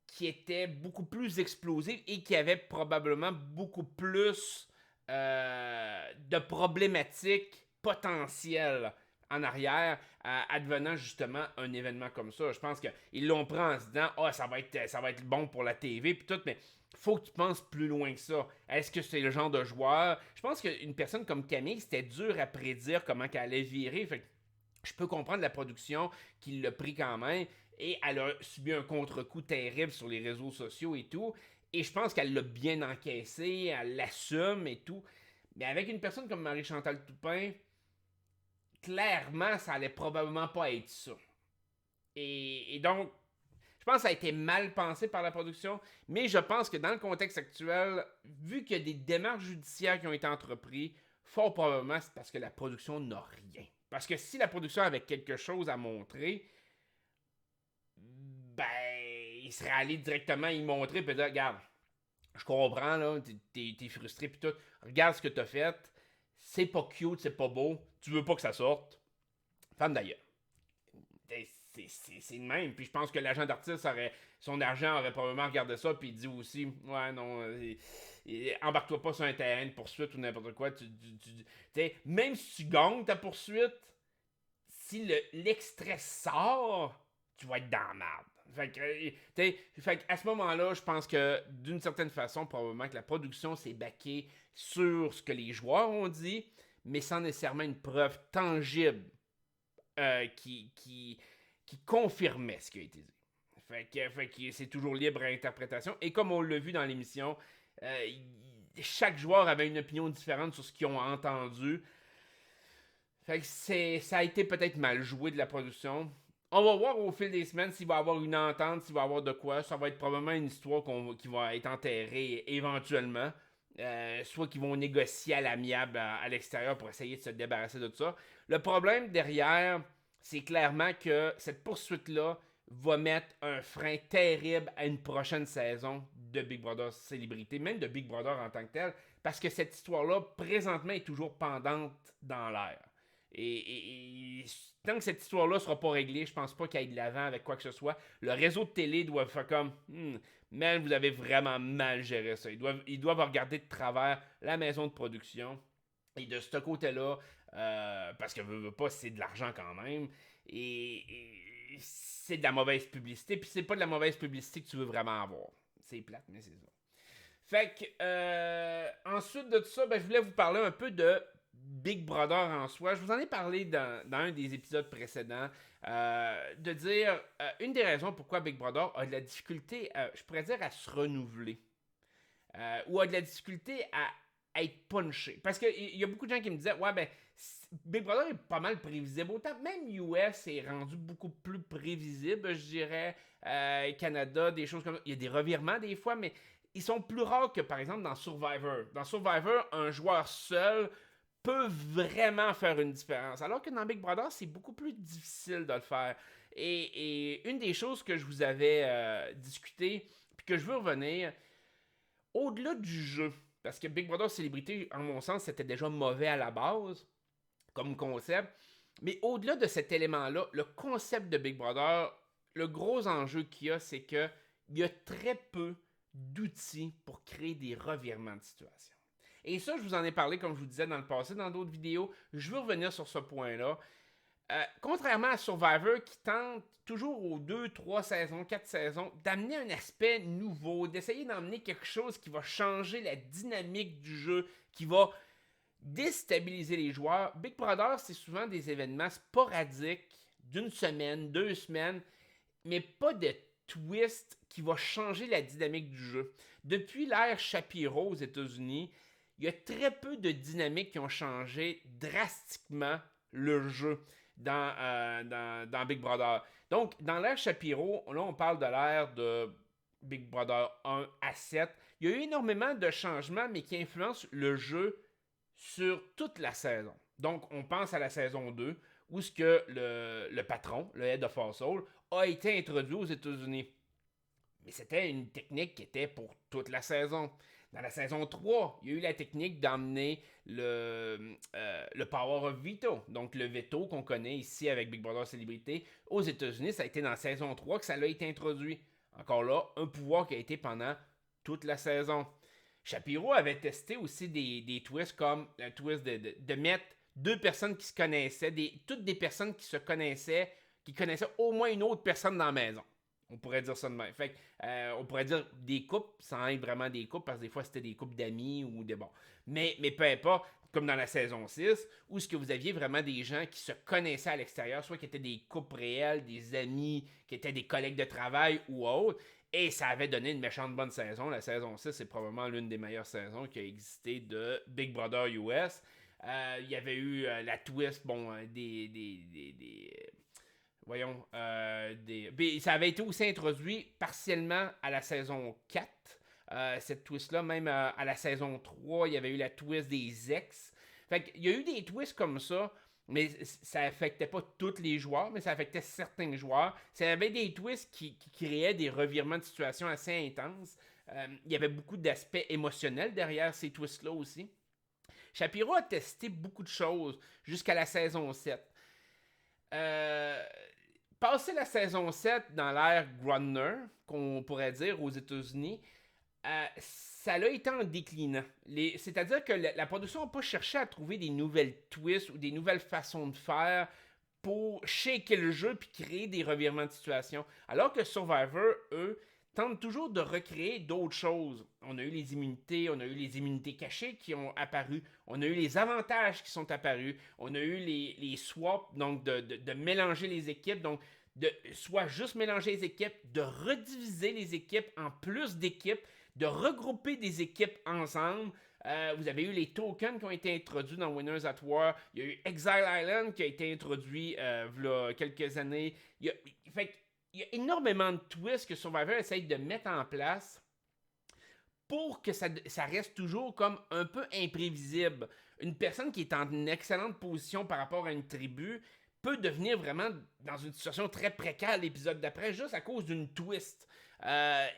qui était beaucoup plus explosive et qui avait probablement beaucoup plus de problématiques potentielles en arrière, advenant justement un événement comme ça. Je pense qu'ils l'ont pris en se disant « Ah, ça va être bon pour la TV » puis tout, mais faut que tu penses plus loin que ça. Est-ce que c'est le genre de joueur? Je pense qu'une personne comme Camille, c'était dur à prédire comment qu'elle allait virer. Fait que je peux comprendre la production qui l'a pris quand même. Et elle a subi un contre-coup terrible sur les réseaux sociaux et tout. Et je pense qu'elle l'a bien encaissé, elle l'assume et tout. Mais avec une personne comme Marie-Chantal Toupin, clairement, ça allait probablement pas être ça. Et donc, je pense que ça a été mal pensé par la production, mais je pense que dans le contexte actuel, vu qu'il y a des démarches judiciaires qui ont été entreprises, fort probablement c'est parce que la production n'a rien. Parce que si la production avait quelque chose à montrer, ben, il serait allé directement y montrer, puis dire, regarde, je comprends, là, t'es frustré, puis tout, regarde ce que t'as fait, c'est pas cute, c'est pas beau, tu veux pas que ça sorte, femme d'ailleurs. C'est le même. Puis je pense que l'agent d'artiste son argent aurait probablement regardé ça puis il dit aussi ouais non embarque-toi pas sur un terrain de poursuite ou n'importe quoi. Même si tu gagnes ta poursuite, si l'extrait sort, tu vas être dans la merde. Fait à ce moment-là, je pense que d'une certaine façon, probablement que la production s'est baquée sur ce que les joueurs ont dit, mais sans nécessairement une preuve tangible qui confirmait ce qui a été dit. Fait que c'est toujours libre à interprétation. Et comme on l'a vu dans l'émission, chaque joueur avait une opinion différente sur ce qu'ils ont entendu. Fait que ça a été peut-être mal joué de la production. On va voir au fil des semaines s'il va y avoir une entente, s'il va y avoir de quoi. Ça va être probablement une histoire qui va être enterrée éventuellement. Soit qu'ils vont négocier à l'amiable à l'extérieur pour essayer de se débarrasser de tout ça. Le problème derrière, c'est clairement que cette poursuite-là va mettre un frein terrible à une prochaine saison de Big Brother Célébrité, même de Big Brother en tant que tel, parce que cette histoire-là, présentement, est toujours pendante dans l'air. Et tant que cette histoire-là ne sera pas réglée, je pense pas qu'il y ait de l'avant avec quoi que ce soit. Le réseau de télé doit faire comme man, vous avez vraiment mal géré ça. Ils doivent regarder de travers la maison de production. Et de ce côté-là, parce que veut pas, c'est de l'argent quand même. Et c'est de la mauvaise publicité. Puis c'est pas de la mauvaise publicité que tu veux vraiment avoir. C'est plate, mais c'est ça. Fait que ensuite de tout ça, je voulais vous parler un peu de Big Brother en soi. Je vous en ai parlé dans un des épisodes précédents. De dire une des raisons pourquoi Big Brother a de la difficulté, je pourrais dire, à se renouveler. Ou a de la difficulté à être punché. Parce qu'il y a beaucoup de gens qui me disaient ouais, ben, Big Brother est pas mal prévisible. Autant même US est rendu beaucoup plus prévisible, je dirais. Canada, des choses comme ça. Il y a des revirements des fois, mais ils sont plus rares que par exemple dans Survivor. Dans Survivor, un joueur seul peut vraiment faire une différence. Alors que dans Big Brother, c'est beaucoup plus difficile de le faire. Et une des choses que je vous avais discuté, puis que je veux revenir, au-delà du jeu, parce que Big Brother Célébrité, en mon sens, c'était déjà mauvais à la base, comme concept, mais au-delà de cet élément-là, le concept de Big Brother, le gros enjeu qu'il y a, c'est qu'il y a très peu d'outils pour créer des revirements de situation. Et ça, je vous en ai parlé, comme je vous disais dans le passé, dans d'autres vidéos. Je veux revenir sur ce point-là. Contrairement à Survivor, qui tente toujours aux 2, 3 saisons, 4 saisons, d'amener un aspect nouveau, d'essayer d'emmener quelque chose qui va changer la dynamique du jeu, qui va déstabiliser les joueurs. Big Brother, c'est souvent des événements sporadiques d'une semaine, 2 semaines, mais pas de twist qui va changer la dynamique du jeu. Depuis l'ère Shapiro aux États-Unis, il y a très peu de dynamiques qui ont changé drastiquement le jeu dans Big Brother. Donc, dans l'ère Shapiro, là, on parle de l'ère de Big Brother 1 à 7. Il y a eu énormément de changements, mais qui influencent le jeu sur toute la saison. Donc, on pense à la saison 2, où ce que le patron, le Head of Household, a été introduit aux États-Unis. Mais c'était une technique qui était pour toute la saison. Dans la saison 3, il y a eu la technique d'emmener le Power of Veto, donc le veto qu'on connaît ici avec Big Brother Célébrité. Aux États-Unis, ça a été dans la saison 3 que ça a été introduit. Encore là, un pouvoir qui a été pendant toute la saison. Shapiro avait testé aussi des twists comme un twist de mettre deux personnes qui se connaissaient, toutes des personnes qui se connaissaient, qui connaissaient au moins une autre personne dans la maison. On pourrait dire ça de même. Fait on pourrait dire des couples sans être vraiment des couples, parce que des fois c'était des couples d'amis ou des bons. Mais peu importe, comme dans la saison 6, où ce que vous aviez vraiment des gens qui se connaissaient à l'extérieur, soit qui étaient des couples réels, des amis, qui étaient des collègues de travail ou autres. Et ça avait donné une méchante bonne saison. La saison 6, c'est probablement l'une des meilleures saisons qui a existé de Big Brother US. Il y avait eu la twist, voyons, ça avait été aussi introduit partiellement à la saison 4. Cette twist-là, même à la saison 3, il y avait eu la twist des ex. Fait qu'il y a eu des twists comme ça, mais ça affectait pas tous les joueurs, mais ça affectait certains joueurs. Ça avait des twists qui créaient des revirements de situation assez intenses. Il y avait beaucoup d'aspects émotionnels derrière ces twists-là aussi. Shapiro a testé beaucoup de choses jusqu'à la saison 7. Passé la saison 7 dans l'ère Grudner, qu'on pourrait dire aux États-Unis, ça a été en déclinant. C'est-à-dire que la production n'a pas cherché à trouver des nouvelles twists ou des nouvelles façons de faire pour shaker le jeu puis créer des revirements de situation. Alors que Survivor, eux, tentent toujours de recréer d'autres choses. On a eu les immunités, on a eu les immunités cachées qui ont apparu, on a eu les avantages qui sont apparus, on a eu les swaps, donc de mélanger les équipes, donc de soit juste mélanger les équipes, de rediviser les équipes en plus d'équipes, de regrouper des équipes ensemble. Vous avez eu les tokens qui ont été introduits dans Winners at War. Il y a eu Exile Island qui a été introduit il y a quelques années. Il y a énormément de twists que Survivor essaye de mettre en place pour que ça reste toujours comme un peu imprévisible. Une personne qui est en une excellente position par rapport à une tribu peut devenir vraiment dans une situation très précaire l'épisode d'après juste à cause d'une twist.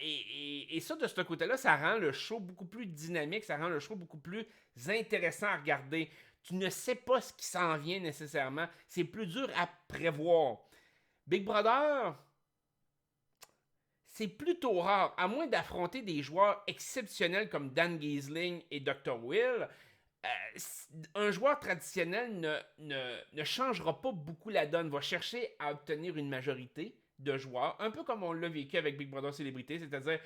Et ça, de ce côté-là, ça rend le show beaucoup plus dynamique, ça rend le show beaucoup plus intéressant à regarder. Tu ne sais pas ce qui s'en vient nécessairement. C'est plus dur à prévoir. Big Brother, c'est plutôt rare, à moins d'affronter des joueurs exceptionnels comme Dan Gheesling et Dr. Will. Un joueur traditionnel ne changera pas beaucoup la donne, va chercher à obtenir une majorité de joueurs, un peu comme on l'a vécu avec Big Brother Célébrité, c'est-à-dire,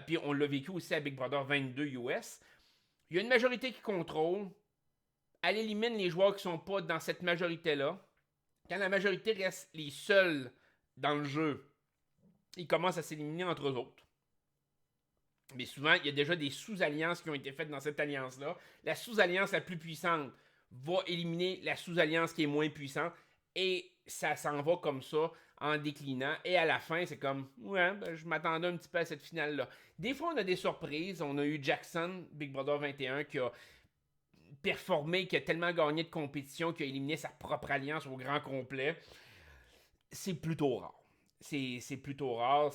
puis on l'a vécu aussi à Big Brother 22 US. Il y a une majorité qui contrôle, elle élimine les joueurs qui sont pas dans cette majorité-là. Quand la majorité reste les seuls dans le jeu, ils commencent à s'éliminer entre eux autres. Mais souvent, il y a déjà des sous-alliances qui ont été faites dans cette alliance-là. La sous-alliance la plus puissante va éliminer la sous-alliance qui est moins puissante. Et ça s'en va comme ça, en déclinant. Et à la fin, c'est comme, ouais, je m'attendais un petit peu à cette finale-là. Des fois, on a des surprises. On a eu Jackson, Big Brother 21, qui a performé, qui a tellement gagné de compétition, qui a éliminé sa propre alliance au grand complet. C'est plutôt rare. C'est plutôt rare.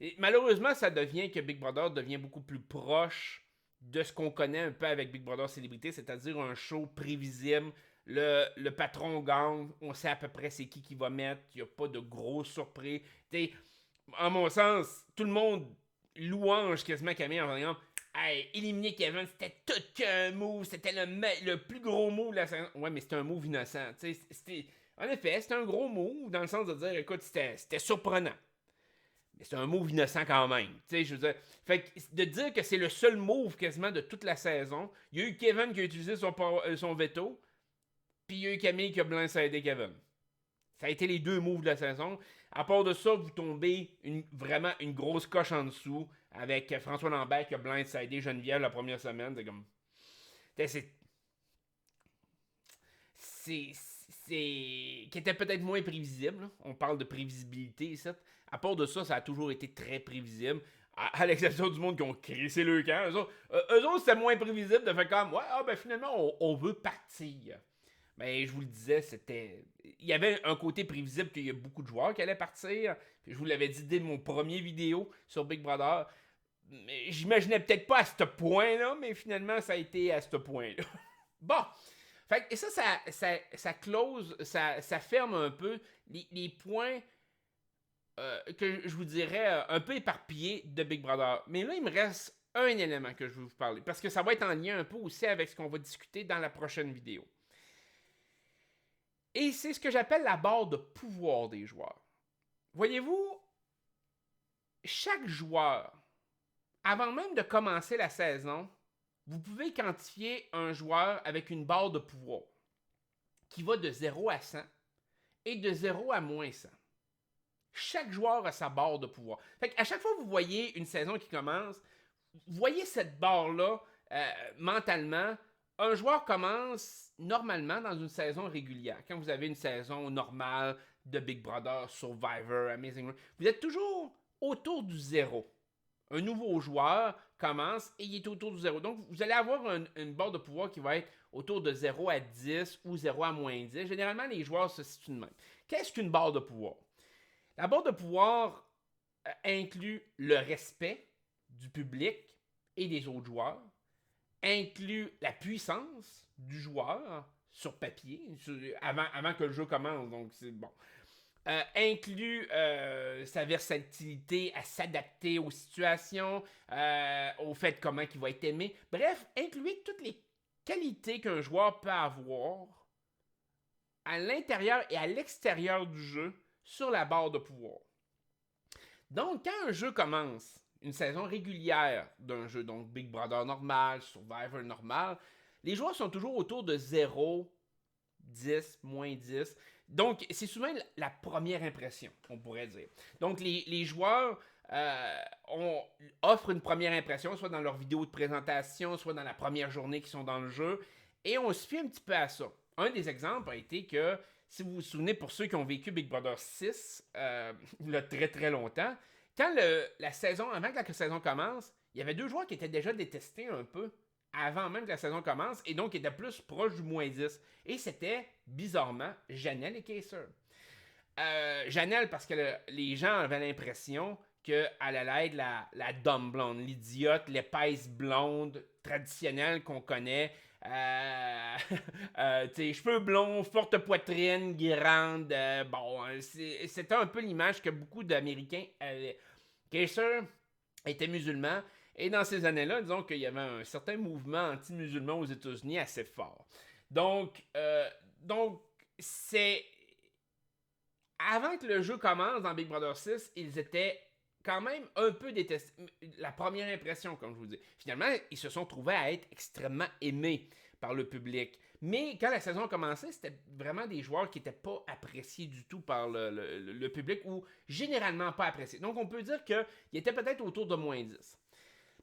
Et malheureusement, ça devient que Big Brother devient beaucoup plus proche de ce qu'on connaît un peu avec Big Brother Célébrité, c'est-à-dire un show prévisible. le patron gagne, on sait à peu près c'est qui va mettre, il n'y a pas de grosses surprises. T'sais, en mon sens, tout le monde louange quasiment Camille en disant hey, éliminer Kevin, c'était tout qu'un move, c'était le plus gros move de la saison. Ouais, mais c'était un move innocent. En effet, c'était un gros move dans le sens de dire écoute, c'était surprenant. Mais c'est un move innocent quand même. Je veux dire, fait que de dire que c'est le seul move quasiment de toute la saison, il y a eu Kevin qui a utilisé son veto, puis il y a eu Camille qui a blindsidé Kevin. Ça a été les deux moves de la saison. À part de ça, vous tombez vraiment une grosse coche en dessous avec François Lambert qui a blindsidé Geneviève la première semaine. C'est comme. Qui était peut-être moins prévisible. Là. On parle de prévisibilité ici. À part de ça, ça a toujours été très prévisible. À l'exception du monde qui ont crissé le camp. Eux autres, c'était moins prévisible de faire comme, ouais, finalement, on veut partir. Mais je vous le disais, il y avait un côté prévisible qu'il y a beaucoup de joueurs qui allaient partir. Puis je vous l'avais dit dès mon premier vidéo sur Big Brother. Mais j'imaginais peut-être pas à ce point-là, mais finalement, ça a été à ce point-là. Bon. Fait, et ça close, ça ferme un peu les points que je vous dirais un peu éparpillés de Big Brother. Mais là, il me reste un élément que je veux vous parler. Parce que ça va être en lien un peu aussi avec ce qu'on va discuter dans la prochaine vidéo. Et c'est ce que j'appelle la barre de pouvoir des joueurs. Voyez-vous, chaque joueur, avant même de commencer la saison, vous pouvez quantifier un joueur avec une barre de pouvoir qui va de 0 à 100 et de 0 à moins 100. Chaque joueur a sa barre de pouvoir. Fait qu'à chaque fois que vous voyez une saison qui commence, vous voyez cette barre-là mentalement. Un joueur commence normalement dans une saison régulière. Quand vous avez une saison normale de Big Brother, Survivor, Amazing Race, vous êtes toujours autour du 0. Un nouveau joueur commence et il est autour du 0. Donc, vous allez avoir une barre de pouvoir qui va être autour de 0 à 10 ou 0 à moins 10. Généralement, les joueurs se situent de même. Qu'est-ce qu'une barre de pouvoir? La barre de pouvoir inclut le respect du public et des autres joueurs, inclut la puissance du joueur sur papier, avant que le jeu commence, donc c'est bon. Inclut sa versatilité à s'adapter aux situations, au fait comment il va être aimé. Bref, incluez toutes les qualités qu'un joueur peut avoir à l'intérieur et à l'extérieur du jeu sur la barre de pouvoir. Donc, quand un jeu commence, une saison régulière d'un jeu, donc Big Brother normal, Survivor normal, les joueurs sont toujours autour de 0, 10, moins 10. Donc, c'est souvent la première impression, on pourrait dire. Donc, les joueurs offrent une première impression, soit dans leur vidéo de présentation, soit dans la première journée qu'ils sont dans le jeu, et on se fie un petit peu à ça. Un des exemples a été que, si vous vous souvenez, pour ceux qui ont vécu Big Brother 6, il y a très très longtemps, quand avant que la saison commence, il y avait deux joueurs qui étaient déjà détestés un peu avant même que la saison commence et donc qui étaient plus proches du moins 10. Et c'était, bizarrement, Janelle et Kayser. Janelle, parce que les gens avaient l'impression qu'elle allait être la dumb blonde, l'idiote, l'épaisse blonde traditionnelle qu'on connaît. Cheveux blonds, forte poitrine, grande. C'était un peu l'image que beaucoup d'Américains avaient. Kayser était musulman et dans ces années-là, disons qu'il y avait un certain mouvement anti-musulman aux États-Unis assez fort. Donc c'est avant que le jeu commence dans Big Brother 6, ils étaient quand même un peu détestés. La première impression, comme je vous dis. Finalement, ils se sont trouvés à être extrêmement aimés par le public. Mais quand la saison a commencé, c'était vraiment des joueurs qui n'étaient pas appréciés du tout par le public ou généralement pas appréciés. Donc on peut dire qu'ils étaient peut-être autour de moins 10.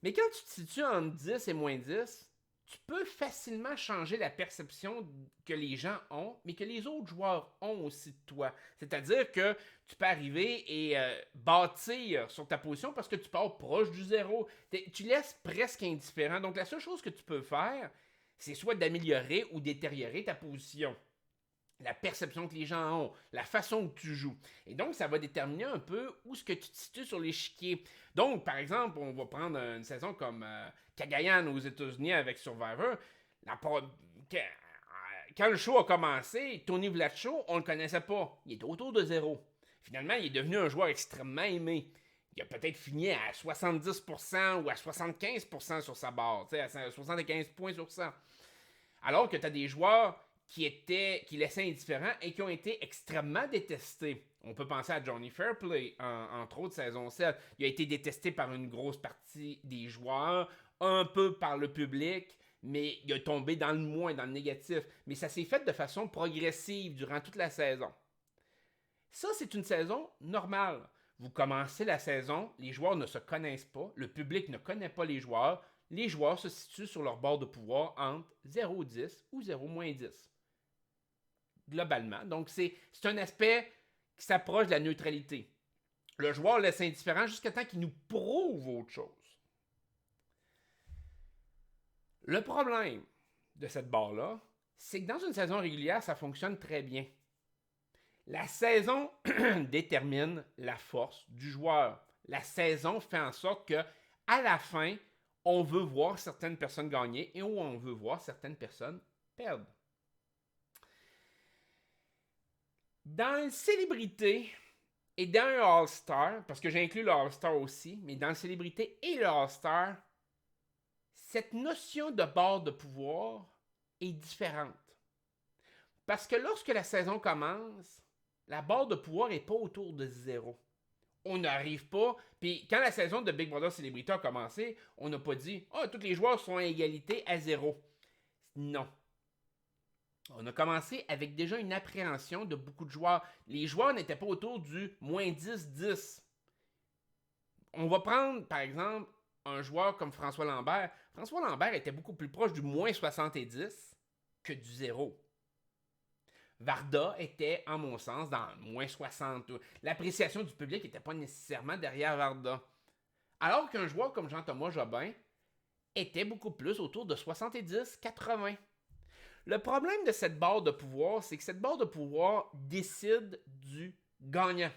Mais quand tu te situes entre 10 et moins 10, tu peux facilement changer la perception que les gens ont, mais que les autres joueurs ont aussi de toi. C'est-à-dire que tu peux arriver et bâtir sur ta position parce que tu pars proche du 0. Tu laisses presque indifférent. Donc la seule chose que tu peux faire, c'est soit d'améliorer ou détériorer ta position. La perception que les gens ont, la façon que tu joues. Et donc, ça va déterminer un peu où est-ce que tu te situes sur l'échiquier. Donc, par exemple, on va prendre une saison comme Cagayan aux États-Unis avec Survivor. quand le show a commencé, Tony Vlachot, on le connaissait pas. Il était autour de 0. Finalement, il est devenu un joueur extrêmement aimé. Il a peut-être fini à 70% ou à 75% sur sa barre, à 75 points sur 100. Alors que tu as des joueurs qui laissaient indifférents et qui ont été extrêmement détestés. On peut penser à Johnny Fairplay, entre autres, saison 7. Il a été détesté par une grosse partie des joueurs, un peu par le public, mais il a tombé dans le moins, dans le négatif. Mais ça s'est fait de façon progressive durant toute la saison. Ça, c'est une saison normale. Vous commencez la saison, les joueurs ne se connaissent pas, le public ne connaît pas les joueurs se situent sur leur bord de pouvoir entre 0-10 ou 0-10. Globalement. Donc, c'est un aspect qui s'approche de la neutralité. Le joueur laisse indifférent jusqu'à temps qu'il nous prouve autre chose. Le problème de cette barre-là, c'est que dans une saison régulière, ça fonctionne très bien. La saison détermine la force du joueur. La saison fait en sorte que, à la fin, on veut voir certaines personnes gagner et on veut voir certaines personnes perdre. Dans une célébrité et dans un All-Star, parce que j'inclus le All-Star aussi, mais dans la célébrité et le All-Star, cette notion de barre de pouvoir est différente. Parce que lorsque la saison commence, la barre de pouvoir n'est pas autour de 0. On n'arrive pas. Puis quand la saison de Big Brother Célébrité a commencé, on n'a pas dit « Ah, tous les joueurs sont à égalité à 0 ». Non. On a commencé avec déjà une appréhension de beaucoup de joueurs. Les joueurs n'étaient pas autour du moins 10-10. On va prendre, par exemple, un joueur comme François Lambert. François Lambert était beaucoup plus proche du moins 70 que du 0. Varda était, en mon sens, dans le moins 60. L'appréciation du public n'était pas nécessairement derrière Varda. Alors qu'un joueur comme Jean-Thomas Jobin était beaucoup plus autour de 70-80. Le problème de cette barre de pouvoir, c'est que cette barre de pouvoir décide du gagnant.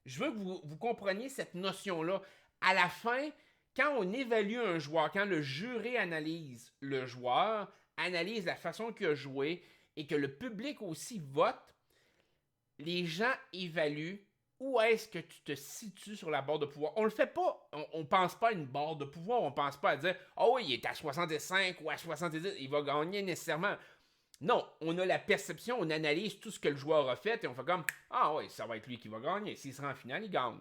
Je veux que vous compreniez cette notion-là. À la fin, quand on évalue un joueur, quand le jury analyse le joueur, analyse la façon qu'il a joué et que le public aussi vote, les gens évaluent où est-ce que tu te situes sur la barre de pouvoir. On le fait pas, on pense pas à une barre de pouvoir, on pense pas à dire « Oh oui, il est à 65 ou à 70, il va gagner nécessairement ». Non, on a la perception, on analyse tout ce que le joueur a fait et on fait comme « Ah oui, ça va être lui qui va gagner. S'il sera en finale, il gagne. »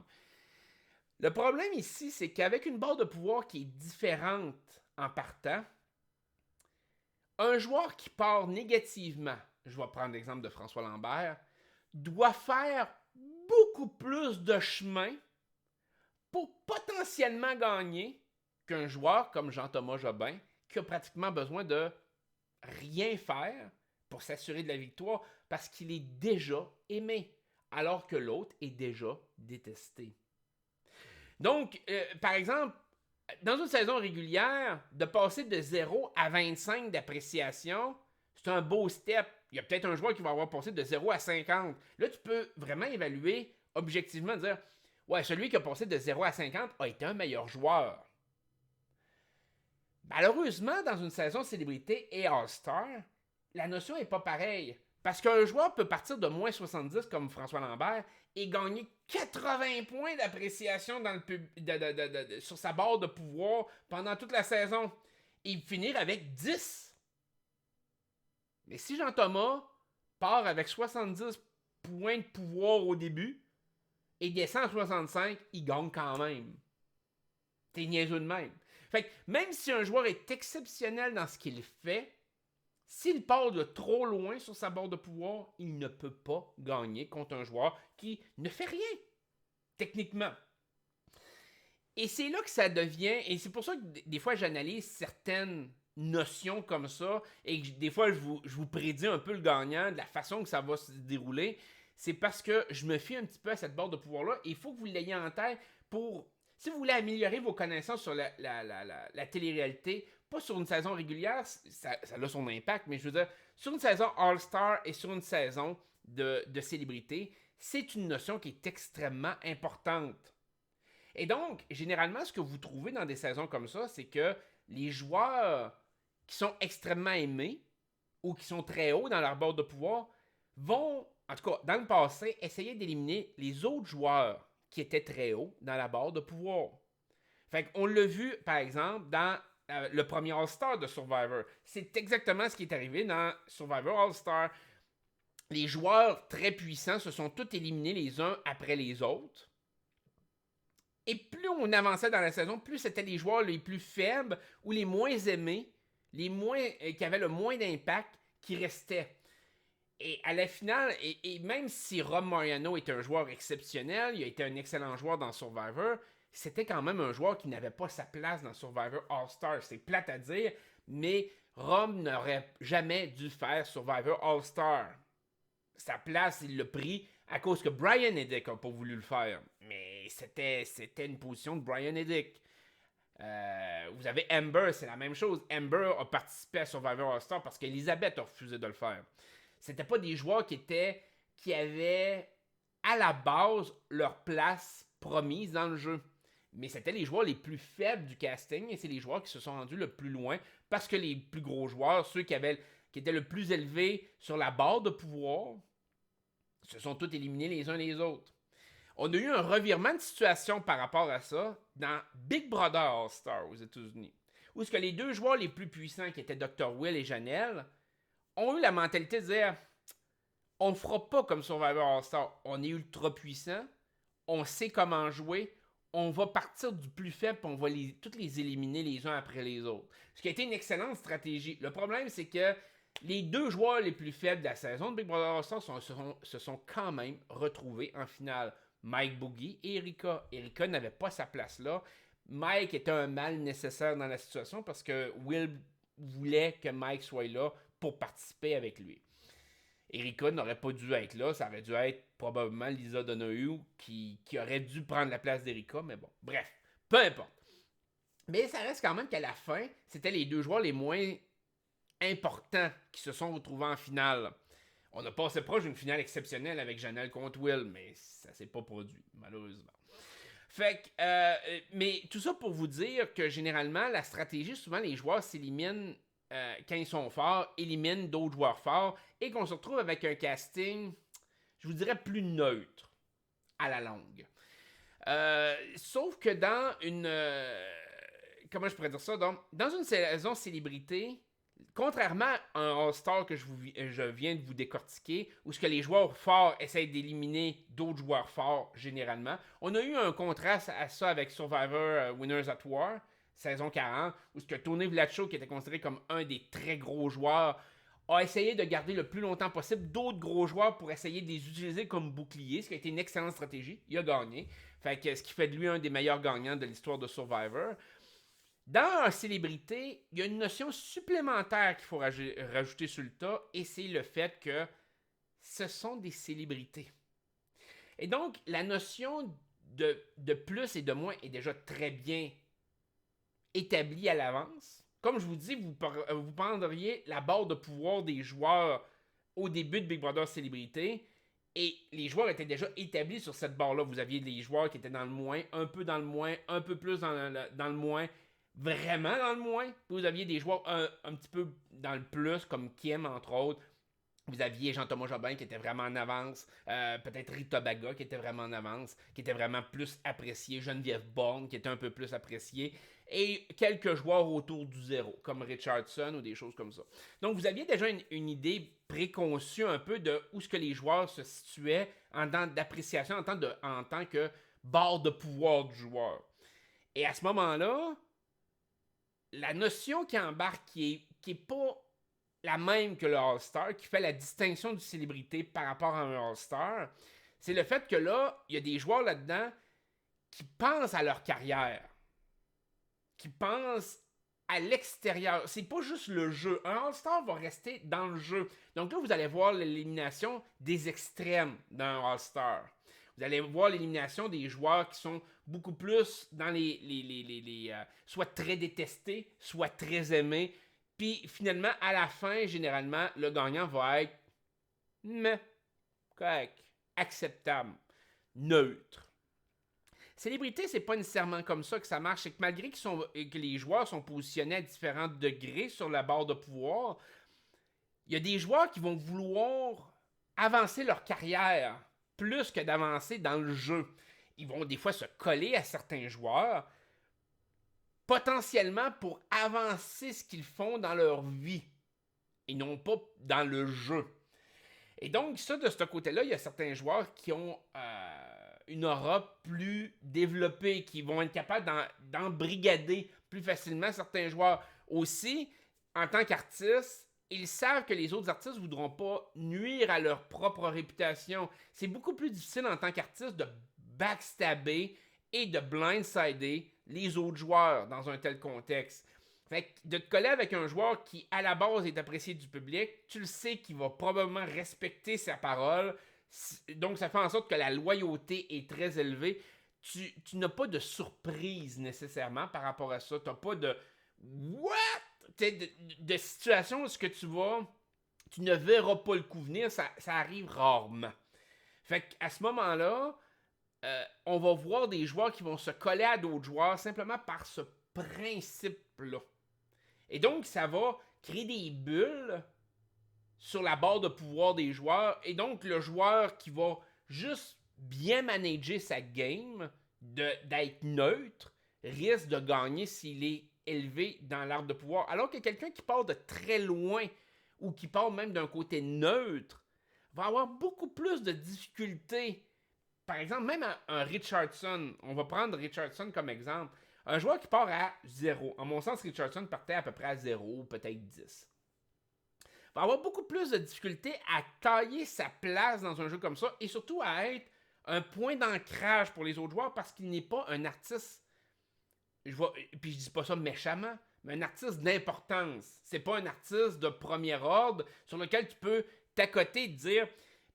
Le problème ici, c'est qu'avec une barre de pouvoir qui est différente en partant, un joueur qui part négativement, je vais prendre l'exemple de François Lambert, doit faire beaucoup plus de chemin pour potentiellement gagner qu'un joueur comme Jean-Thomas Jobin qui a pratiquement besoin de rien faire pour s'assurer de la victoire parce qu'il est déjà aimé, alors que l'autre est déjà détesté. Donc, par exemple, dans une saison régulière, de passer de 0 à 25 d'appréciation, c'est un beau step. Il y a peut-être un joueur qui va avoir passé de 0 à 50. Là, tu peux vraiment évaluer objectivement, dire « Ouais, celui qui a passé de 0 à 50 a été un meilleur joueur. » Malheureusement, dans une saison célébrité et All-Star, la notion n'est pas pareille. Parce qu'un joueur peut partir de moins 70 comme François Lambert et gagner 80 points d'appréciation dans sur sa barre de pouvoir pendant toute la saison et finir avec 10. Mais si Jean-Thomas part avec 70 points de pouvoir au début et descend à 65, il gagne quand même. T'es niaiseux de même. Fait que même si un joueur est exceptionnel dans ce qu'il fait, s'il part de trop loin sur sa barre de pouvoir, il ne peut pas gagner contre un joueur qui ne fait rien, techniquement. Et c'est là que ça devient, et c'est pour ça que des fois j'analyse certaines notions comme ça, et que des fois je vous prédis un peu le gagnant, de la façon que ça va se dérouler, c'est parce que je me fie un petit peu à cette barre de pouvoir-là, et il faut que vous l'ayez en tête pour... Si vous voulez améliorer vos connaissances sur la télé-réalité, pas sur une saison régulière, ça a son impact, mais je veux dire, sur une saison All-Star et sur une saison de célébrité, c'est une notion qui est extrêmement importante. Et donc, généralement, ce que vous trouvez dans des saisons comme ça, c'est que les joueurs qui sont extrêmement aimés ou qui sont très hauts dans leur bord de pouvoir vont, en tout cas dans le passé, essayer d'éliminer les autres joueurs qui étaient très hauts dans la barre de pouvoir. Fait qu'on l'a vu, par exemple, dans le premier All-Star de Survivor. C'est exactement ce qui est arrivé dans Survivor All-Star. Les joueurs très puissants se sont tous éliminés les uns après les autres. Et plus on avançait dans la saison, plus c'était les joueurs les plus faibles ou les moins aimés, qui avaient le moins d'impact, qui restaient. Et à la finale, et même si Rob Mariano est un joueur exceptionnel, il a été un excellent joueur dans Survivor, c'était quand même un joueur qui n'avait pas sa place dans Survivor All-Star. C'est plate à dire, mais Rob n'aurait jamais dû faire Survivor All-Star. Sa place, il l'a pris à cause que Brian Eddick n'a pas voulu le faire. Mais c'était une position de Brian Eddick. Vous avez Amber, c'est la même chose. Amber a participé à Survivor All-Star parce qu'Elizabeth a refusé de le faire. C'était pas des joueurs qui avaient à la base leur place promise dans le jeu. Mais c'était les joueurs les plus faibles du casting et c'est les joueurs qui se sont rendus le plus loin parce que les plus gros joueurs, ceux qui étaient le plus élevés sur la barre de pouvoir, se sont tous éliminés les uns les autres. On a eu un revirement de situation par rapport à ça dans Big Brother All-Star aux États-Unis, où ce que les deux joueurs les plus puissants, qui étaient Dr. Will et Janelle, ont eu la mentalité de dire « On fera pas comme Survivor All-Star, on est ultra puissant, on sait comment jouer, on va partir du plus faible et on va tous les éliminer les uns après les autres. » Ce qui a été une excellente stratégie. Le problème, c'est que les deux joueurs les plus faibles de la saison de Big Brother All-Star se sont quand même retrouvés en finale. Mike Boogie et Erika. Erika n'avait pas sa place là. Mike était un mal nécessaire dans la situation parce que Will voulait que Mike soit là pour participer avec lui. Erika n'aurait pas dû être là. Ça aurait dû être probablement Lisa Donahue qui aurait dû prendre la place d'Erika. Mais bon, bref, peu importe. Mais ça reste quand même qu'à la fin, c'était les deux joueurs les moins importants qui se sont retrouvés en finale. On a passé proche d'une finale exceptionnelle avec Janelle contre Will, mais ça s'est pas produit, malheureusement. Fait que, mais tout ça pour vous dire que généralement, la stratégie, souvent les joueurs s'éliminent quand ils sont forts, éliminent d'autres joueurs forts, et qu'on se retrouve avec un casting, je vous dirais, plus neutre à la longue. Sauf que dans une... comment je pourrais dire ça? Donc, dans une saison célébrité, contrairement à un All-Star que je viens de vous décortiquer, où ce que les joueurs forts essayent d'éliminer d'autres joueurs forts généralement, on a eu un contraste à ça avec Survivor Winners at War, saison 40, où ce que Tony Vlacho, qui était considéré comme un des très gros joueurs, a essayé de garder le plus longtemps possible d'autres gros joueurs pour essayer de les utiliser comme bouclier, ce qui a été une excellente stratégie. Il a gagné. Fait que, ce qui fait de lui un des meilleurs gagnants de l'histoire de Survivor. Dans la célébrité, il y a une notion supplémentaire qu'il faut rajouter sur le tas, et c'est le fait que ce sont des célébrités. Et donc, la notion de plus et de moins est déjà très bien établie à l'avance. Comme je vous dis, vous prendriez la barre de pouvoir des joueurs au début de Big Brother Célébrité, et les joueurs étaient déjà établis sur cette barre-là. Vous aviez des joueurs qui étaient dans le moins, un peu dans le moins, un peu plus dans le moins, vraiment dans le moins. Puis vous aviez des joueurs un petit peu dans le plus, comme Kim, entre autres. Vous aviez Jean-Thomas Jobin qui était vraiment en avance. Peut-être Rita Baga qui était vraiment en avance, qui était vraiment plus apprécié. Geneviève Bourne qui était un peu plus apprécié. Et quelques joueurs autour du zéro, comme Richardson ou des choses comme ça. Donc vous aviez déjà une idée préconçue un peu de où ce que les joueurs se situaient en tant d'appréciation, en tant que barre de pouvoir du joueur. Et à ce moment-là, la notion qui embarque, qui est pas la même que le All-Star, qui fait la distinction du célébrité par rapport à un All-Star, c'est le fait que là, il y a des joueurs là-dedans qui pensent à leur carrière, qui pensent à l'extérieur. C'est pas juste le jeu. Un All-Star va rester dans le jeu. Donc là, vous allez voir l'élimination des extrêmes d'un All-Star. Vous allez voir l'élimination des joueurs qui sont beaucoup plus dans soit très détestés, soit très aimés. Puis finalement, à la fin, généralement, le gagnant va être correct, acceptable, neutre. Célébrité, c'est pas nécessairement comme ça que ça marche. C'est que malgré que les joueurs sont positionnés à différents degrés sur la barre de pouvoir, il y a des joueurs qui vont vouloir avancer leur carrière plus que d'avancer dans le jeu. Ils vont des fois se coller à certains joueurs, potentiellement pour avancer ce qu'ils font dans leur vie, et non pas dans le jeu. Et donc, ça, de ce côté-là, il y a certains joueurs qui ont une aura plus développée, qui vont être capables d'embrigader plus facilement certains joueurs. Aussi, en tant qu'artistes, ils savent que les autres artistes ne voudront pas nuire à leur propre réputation. C'est beaucoup plus difficile en tant qu'artiste de backstabber et de blindsider les autres joueurs dans un tel contexte. Fait que de te coller avec un joueur qui, à la base, est apprécié du public, tu le sais qu'il va probablement respecter sa parole. Donc, ça fait en sorte que la loyauté est très élevée. Tu n'as pas de surprise nécessairement par rapport à ça. Tu n'as pas de what? De situation où ce que tu ne verras pas le coup venir, ça arrive rarement. Fait qu'à ce moment-là, on va voir des joueurs qui vont se coller à d'autres joueurs simplement par ce principe-là. Et donc, ça va créer des bulles sur la barre de pouvoir des joueurs. Et donc, le joueur qui va juste bien manager sa game, d'être neutre, risque de gagner s'il est élevé dans l'arbre de pouvoir. Alors que quelqu'un qui part de très loin ou qui part même d'un côté neutre va avoir beaucoup plus de difficultés. Par exemple, même un Richardson, on va prendre Richardson comme exemple. Un joueur qui part à 0. En mon sens, Richardson partait à peu près à 0, peut-être 10. Va avoir beaucoup plus de difficultés à tailler sa place dans un jeu comme ça et surtout à être un point d'ancrage pour les autres joueurs parce qu'il n'est pas un artiste. Puis je dis pas ça méchamment, mais un artiste d'importance. C'est pas un artiste de premier ordre sur lequel tu peux t'accoter et te dire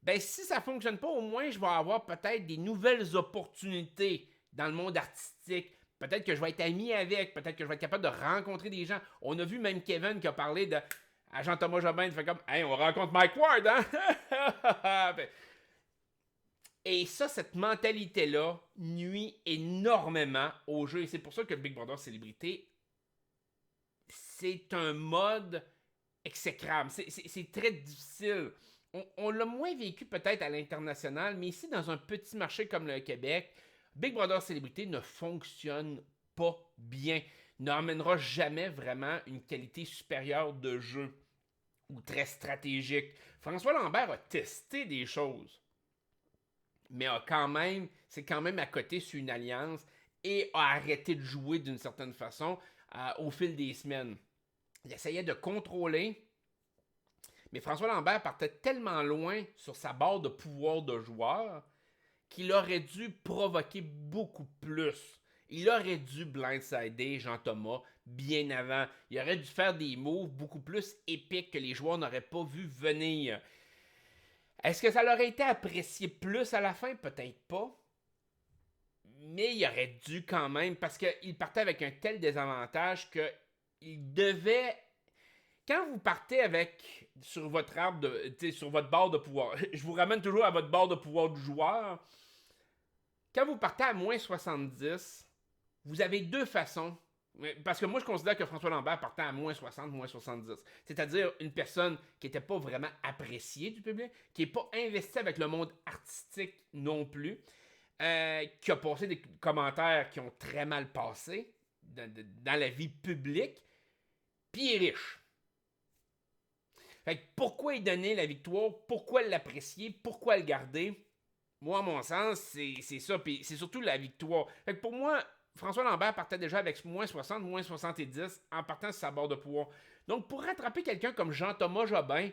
ben si ça fonctionne pas, au moins je vais avoir peut-être des nouvelles opportunités dans le monde artistique. Peut-être que je vais être ami avec, peut-être que je vais être capable de rencontrer des gens. On a vu même Kevin qui a parlé à Jean-Thomas Jobin, il fait comme hey, on rencontre Mike Ward, hein? Et ça, cette mentalité-là nuit énormément au jeu. Et c'est pour ça que Big Brother Célébrité, c'est un mode exécrable. C'est très difficile. On l'a moins vécu peut-être à l'international, mais ici, dans un petit marché comme le Québec, Big Brother Célébrité ne fonctionne pas bien. N'emmènera jamais vraiment une qualité supérieure de jeu ou très stratégique. François Lambert a testé des choses, mais c'est quand même à côté sur une alliance et a arrêté de jouer d'une certaine façon au fil des semaines. Il essayait de contrôler, mais François Lambert partait tellement loin sur sa barre de pouvoir de joueur qu'il aurait dû provoquer beaucoup plus. Il aurait dû blindsider Jean-Thomas bien avant. Il aurait dû faire des moves beaucoup plus épiques que les joueurs n'auraient pas vu venir. Est-ce que ça aurait été apprécié plus à la fin? Peut-être pas. Mais il aurait dû quand même, parce qu'il partait avec un tel désavantage qu'il devait... Quand vous partez sur votre arbre, sur votre barre de pouvoir, je vous ramène toujours à votre barre de pouvoir du joueur. Quand vous partez à moins 70, vous avez deux façons. Parce que moi, je considère que François Lambert partait à moins 60, moins 70. C'est-à-dire une personne qui n'était pas vraiment appréciée du public, qui n'est pas investie avec le monde artistique non plus, qui a passé des commentaires qui ont très mal passé dans la vie publique, puis il est riche. Fait que pourquoi il donnait la victoire? Pourquoi l'apprécier? Pourquoi le garder? Moi, à mon sens, c'est ça. Puis c'est surtout la victoire. Fait que pour moi, François Lambert partait déjà avec moins 60, moins 70 en partant sur sa barre de pouvoir. Donc, pour rattraper quelqu'un comme Jean-Thomas Jobin,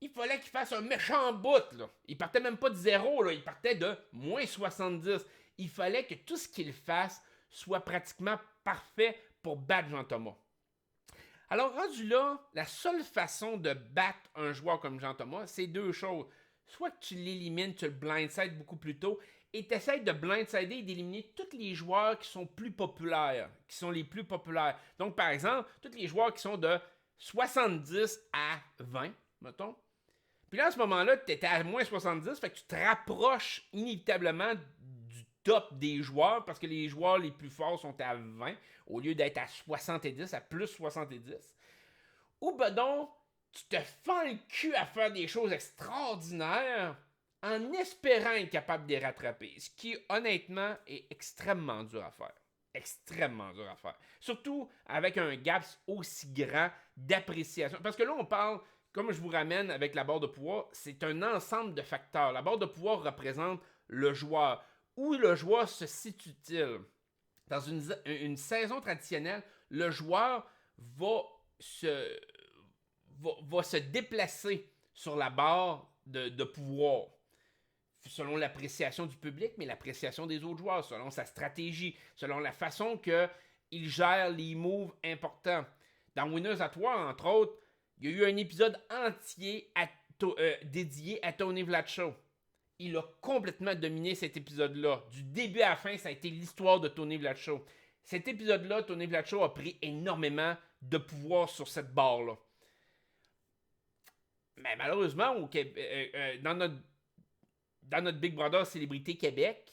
il fallait qu'il fasse un méchant bout. Là. Il partait même pas de 0, là. Il partait de moins 70. Il fallait que tout ce qu'il fasse soit pratiquement parfait pour battre Jean-Thomas. Alors, rendu là, la seule façon de battre un joueur comme Jean-Thomas, c'est deux choses. Soit que tu l'élimines, tu le blindsides beaucoup plus tôt, et tu essaies de blindsider et d'éliminer tous les joueurs qui sont plus populaires, qui sont les plus populaires. Donc, par exemple, tous les joueurs qui sont de 70 à 20, mettons. Puis là, à ce moment-là, tu étais à moins 70, fait que tu te rapproches inévitablement du top des joueurs, parce que les joueurs les plus forts sont à 20, au lieu d'être à 70, à plus 70. Ou ben donc, tu te fends le cul à faire des choses extraordinaires en espérant être capable de les rattraper. Ce qui, honnêtement, est extrêmement dur à faire. Extrêmement dur à faire. Surtout avec un gap aussi grand d'appréciation. Parce que là, on parle, comme je vous ramène avec la barre de pouvoir, c'est un ensemble de facteurs. La barre de pouvoir représente le joueur. Où le joueur se situe-t-il? Dans une saison traditionnelle, le joueur va se déplacer sur la barre de pouvoir selon l'appréciation du public, mais l'appréciation des autres joueurs, selon sa stratégie, selon la façon qu'il gère les moves importants. Dans Winners at War, entre autres, il y a eu un épisode entier dédié à Tony Vlachot. Il a complètement dominé cet épisode-là. Du début à la fin, ça a été l'histoire de Tony Vlachot. Cet épisode-là, Tony Vlachot a pris énormément de pouvoir sur cette barre-là. Mais malheureusement, dans notre Big Brother Célébrité Québec,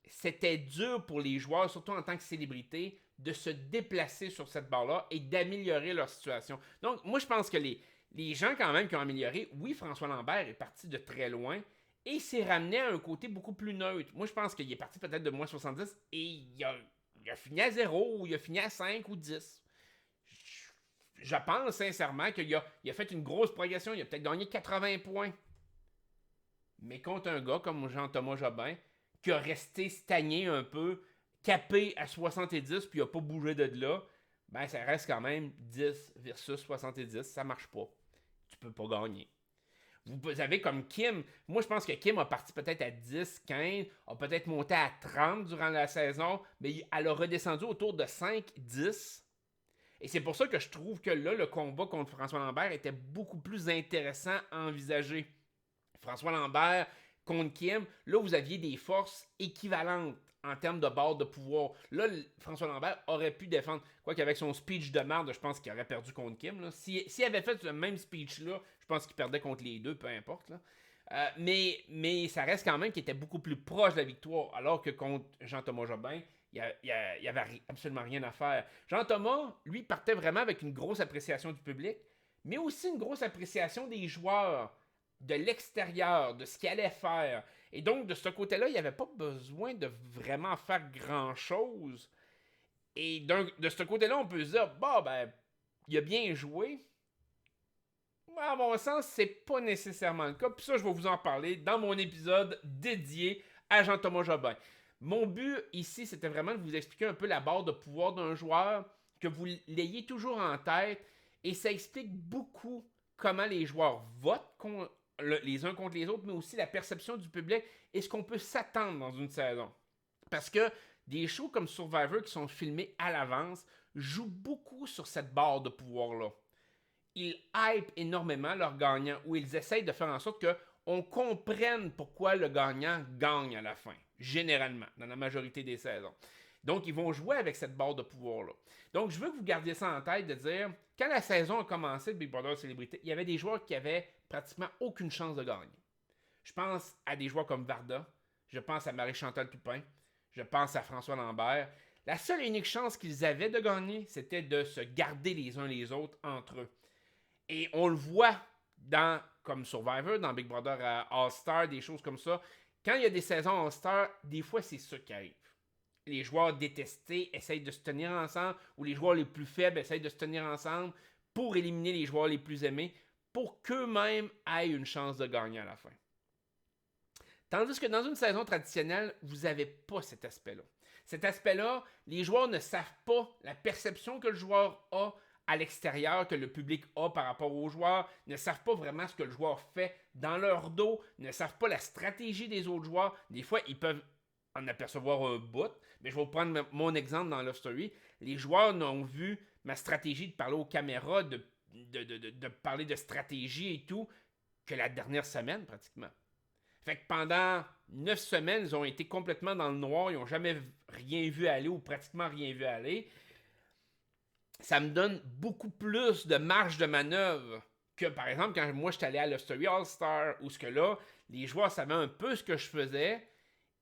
c'était dur pour les joueurs, surtout en tant que célébrité, de se déplacer sur cette barre-là et d'améliorer leur situation. Donc, moi, je pense que les gens, quand même, qui ont amélioré, oui, François Lambert est parti de très loin et s'est ramené à un côté beaucoup plus neutre. Moi, je pense qu'il est parti peut-être de moins 70 et il a fini à 0 ou il a fini à 5 ou 10. Je pense sincèrement qu'il a fait une grosse progression. Il a peut-être gagné 80 points. Mais contre un gars comme Jean-Thomas Jobin, qui a resté stagné un peu, capé à 70 puis il n'a pas bougé de là, ben ça reste quand même 10 versus 70. Ça marche pas. Tu peux pas gagner. Vous avez comme Kim. Moi, je pense que Kim a parti peut-être à 10, 15, a peut-être monté à 30 durant la saison, mais elle a redescendu autour de 5, 10. Et c'est pour ça que je trouve que là, le combat contre François Lambert était beaucoup plus intéressant à envisager. François Lambert contre Kim, là, vous aviez des forces équivalentes en termes de barre de pouvoir. Là, François Lambert aurait pu défendre. Quoique avec son speech de merde, je pense qu'il aurait perdu contre Kim. S'il avait fait ce même speech-là, je pense qu'il perdait contre les deux, peu importe. Là. Mais ça reste quand même qu'il était beaucoup plus proche de la victoire, alors que contre Jean-Thomas Jobin, il n'y avait absolument rien à faire. Jean-Thomas, lui, partait vraiment avec une grosse appréciation du public, mais aussi une grosse appréciation des joueurs, de l'extérieur, de ce qu'il allait faire. Et donc, de ce côté-là, il n'y avait pas besoin de vraiment faire grand-chose. Et donc, de ce côté-là, on peut se dire, bah, ben, il a bien joué. À mon sens, c'est pas nécessairement le cas. Puis ça, je vais vous en parler dans mon épisode dédié à Jean-Thomas Jobin. Mon but ici, c'était vraiment de vous expliquer un peu la barre de pouvoir d'un joueur, que vous l'ayez toujours en tête. Et ça explique beaucoup comment les joueurs votent les uns contre les autres, mais aussi la perception du public et ce qu'on peut s'attendre dans une saison. Parce que des shows comme Survivor qui sont filmés à l'avance jouent beaucoup sur cette barre de pouvoir-là. Ils hype énormément leurs gagnants ou ils essayent de faire en sorte qu'on comprenne pourquoi le gagnant gagne à la fin, généralement, dans la majorité des saisons. Donc, ils vont jouer avec cette barre de pouvoir-là. Donc, je veux que vous gardiez ça en tête de dire, quand la saison a commencé de Big Brother Célébrité, il y avait des joueurs qui avaient pratiquement aucune chance de gagner. Je pense à des joueurs comme Varda, je pense à Marie-Chantal Toupin, je pense à François Lambert. La seule et unique chance qu'ils avaient de gagner, c'était de se garder les uns les autres entre eux. Et on le voit comme Survivor, dans Big Brother All-Star, des choses comme ça. Quand il y a des saisons All-Star, des fois, c'est ça qui arrive. Les joueurs détestés essayent de se tenir ensemble, ou les joueurs les plus faibles essayent de se tenir ensemble pour éliminer les joueurs les plus aimés, pour qu'eux-mêmes aient une chance de gagner à la fin. Tandis que dans une saison traditionnelle, vous n'avez pas cet aspect-là. Cet aspect-là, les joueurs ne savent pas la perception que le joueur a à l'extérieur, que le public a par rapport aux joueurs, ne savent pas vraiment ce que le joueur fait dans leur dos, ne savent pas la stratégie des autres joueurs. Des fois, ils peuvent en apercevoir un bout, mais je vais vous prendre mon exemple dans Love Story. Les joueurs n'ont vu ma stratégie de parler aux caméras, de parler de stratégie et tout, que la dernière semaine, pratiquement. Fait que pendant 9 semaines, ils ont été complètement dans le noir, ils n'ont jamais rien vu aller ou pratiquement rien vu aller. Ça me donne beaucoup plus de marge de manœuvre que, par exemple, quand moi, j'étais allé à Love Story All-Star, où ce que là, les joueurs savaient un peu ce que je faisais,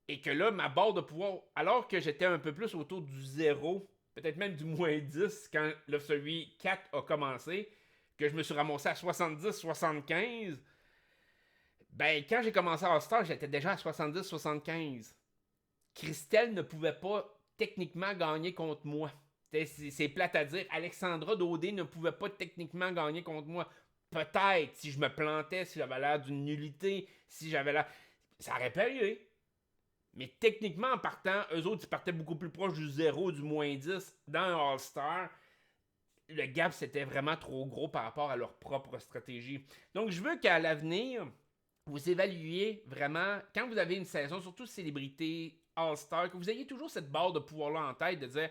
et que là, ma barre de pouvoir, alors que j'étais un peu plus autour du 0, peut-être même du moins 10, quand Love Story 4 a commencé, que je me suis ramassé à 70-75, ben quand j'ai commencé à All-Star, j'étais déjà à 70-75. Christelle ne pouvait pas techniquement gagner contre moi. C'est plate à dire. Alexandra Daudé ne pouvait pas techniquement gagner contre moi. Peut-être si je me plantais, si j'avais l'air d'une nullité, si j'avais l'air... Ça aurait pu arriver. Mais techniquement, en partant, eux autres, ils partaient beaucoup plus proche du 0, du -10 dans un All-Star. Le gap, c'était vraiment trop gros par rapport à leur propre stratégie. Donc, je veux qu'à l'avenir, vous évaluiez vraiment, quand vous avez une saison, surtout célébrité All-Star, que vous ayez toujours cette barre de pouvoir-là en tête, de dire,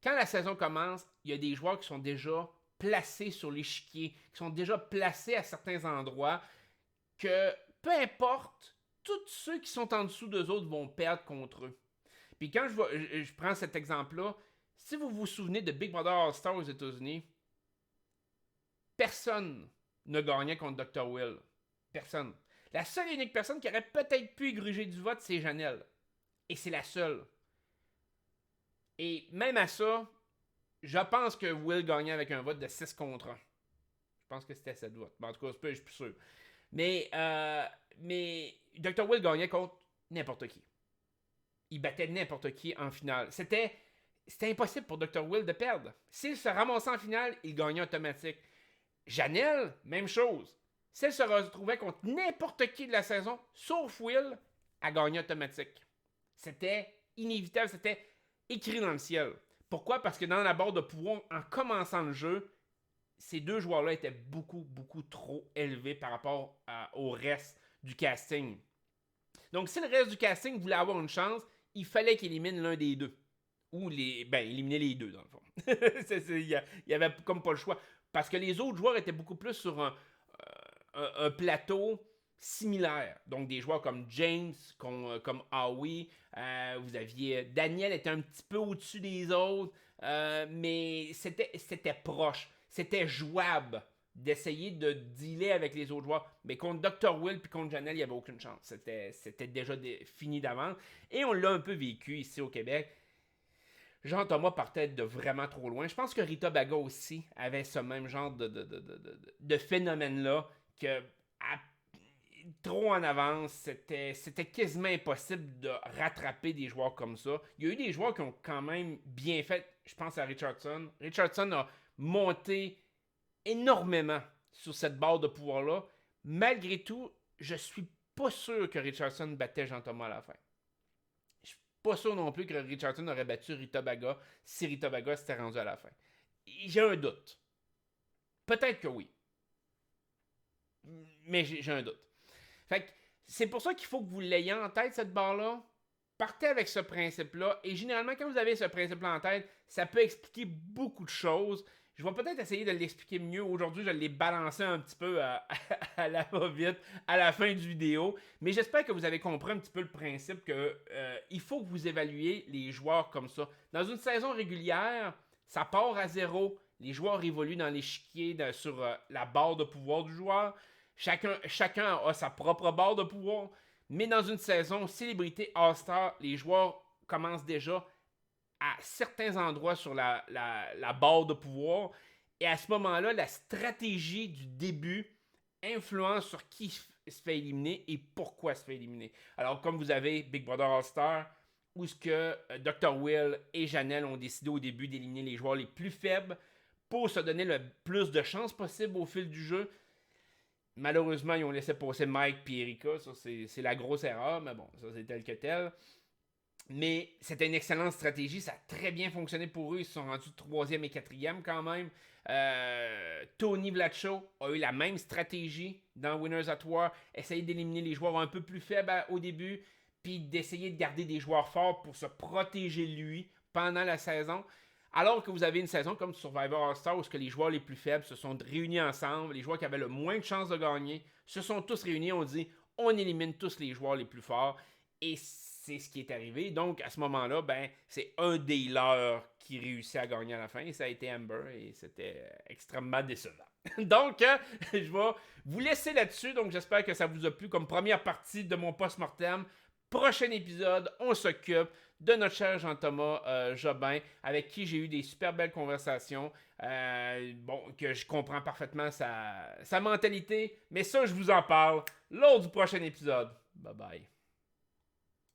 quand la saison commence, il y a des joueurs qui sont déjà placés sur l'échiquier, qui sont déjà placés à certains endroits, que peu importe, tous ceux qui sont en dessous d'eux autres vont perdre contre eux. Puis quand je prends cet exemple-là, si vous vous souvenez de Big Brother All-Star aux États-Unis, personne ne gagnait contre Dr. Will. Personne. La seule et unique personne qui aurait peut-être pu égruger du vote, c'est Janelle. Et c'est la seule. Et même à ça, je pense que Will gagnait avec un vote de 6 contre 1. Je pense que c'était 7 votes. En tout cas, je suis plus sûr. Mais Dr. Will gagnait contre n'importe qui. Il battait n'importe qui en finale. C'était impossible pour Dr. Will de perdre. S'il se ramassait en finale, il gagnait automatique. Janelle, même chose. Si elle se retrouvait contre n'importe qui de la saison, sauf Will, elle gagnait automatique. C'était inévitable, c'était écrit dans le ciel. Pourquoi? Parce que dans la barre de pouvoir, en commençant le jeu, ces deux joueurs-là étaient beaucoup, beaucoup trop élevés par rapport au reste du casting. Donc, si le reste du casting voulait avoir une chance, il fallait qu'il élimine l'un des deux. Ou éliminer les deux, dans le fond. Il y avait comme pas le choix. Parce que les autres joueurs étaient beaucoup plus sur un plateau similaire. Donc, des joueurs comme James, comme Howie. Vous aviez... Daniel était un petit peu au-dessus des autres. Mais c'était proche. C'était jouable d'essayer de dealer avec les autres joueurs. Mais contre Dr. Will et contre Janelle, il n'y avait aucune chance. C'était déjà fini d'avance. Et on l'a un peu vécu ici au Québec. Jean-Thomas partait de vraiment trop loin. Je pense que Rita Baga aussi avait ce même genre de phénomène-là, que trop en avance, c'était quasiment impossible de rattraper des joueurs comme ça. Il y a eu des joueurs qui ont quand même bien fait. Je pense à Richardson. Richardson a monté énormément sur cette barre de pouvoir-là. Malgré tout, je suis pas sûr que Richardson battait Jean-Thomas à la fin. Je suis pas sûr non plus que Richardson aurait battu Rita Baga si Rita Baga s'était rendu à la fin. J'ai un doute. Peut-être que oui. Mais j'ai un doute. Fait que c'est pour ça qu'il faut que vous l'ayez en tête, cette barre-là. Partez avec ce principe-là. Et généralement, quand vous avez ce principe-là en tête, ça peut expliquer beaucoup de choses. Je vais peut-être essayer de l'expliquer mieux. Aujourd'hui, je l'ai balancé un petit peu à la va-vite à la fin du vidéo. Mais j'espère que vous avez compris un petit peu le principe que il faut que vous évaluiez les joueurs comme ça. Dans une saison régulière, ça part à 0. Les joueurs évoluent dans l'échiquier sur la barre de pouvoir du joueur. Chacun a sa propre barre de pouvoir. Mais dans une saison célébrité All-Star, les joueurs commencent déjà à certains endroits sur la barre de pouvoir. Et à ce moment-là, la stratégie du début influence sur qui se fait éliminer et pourquoi se fait éliminer. Alors, comme vous avez Big Brother All-Star, où ce que Dr. Will et Janelle ont décidé au début d'éliminer les joueurs les plus faibles pour se donner le plus de chances possible au fil du jeu. Malheureusement, ils ont laissé passer Mike et Erika. Ça, c'est la grosse erreur, mais bon, ça, c'est tel que tel. Mais c'était une excellente stratégie. Ça a très bien fonctionné pour eux. Ils se sont rendus 3e et 4e quand même. Tony Vlacho a eu la même stratégie dans Winners at War. Essayer d'éliminer les joueurs un peu plus faibles au début, puis d'essayer de garder des joueurs forts pour se protéger lui pendant la saison. Alors que vous avez une saison comme Survivor All-Star où les joueurs les plus faibles se sont réunis ensemble, les joueurs qui avaient le moins de chances de gagner se sont tous réunis, on dit on élimine tous les joueurs les plus forts, et c'est ce qui est arrivé. Donc à ce moment-là, c'est un des leurs qui réussit à gagner à la fin, et ça a été Amber, et c'était extrêmement décevant. Donc je vais vous laisser là-dessus, donc j'espère que ça vous a plu comme première partie de mon post-mortem. prochain épisode, on s'occupe de notre cher Jean-Thomas Jobin, avec qui j'ai eu des super belles conversations. Que je comprends parfaitement sa mentalité, mais ça, je vous en parle lors du prochain épisode. Bye bye.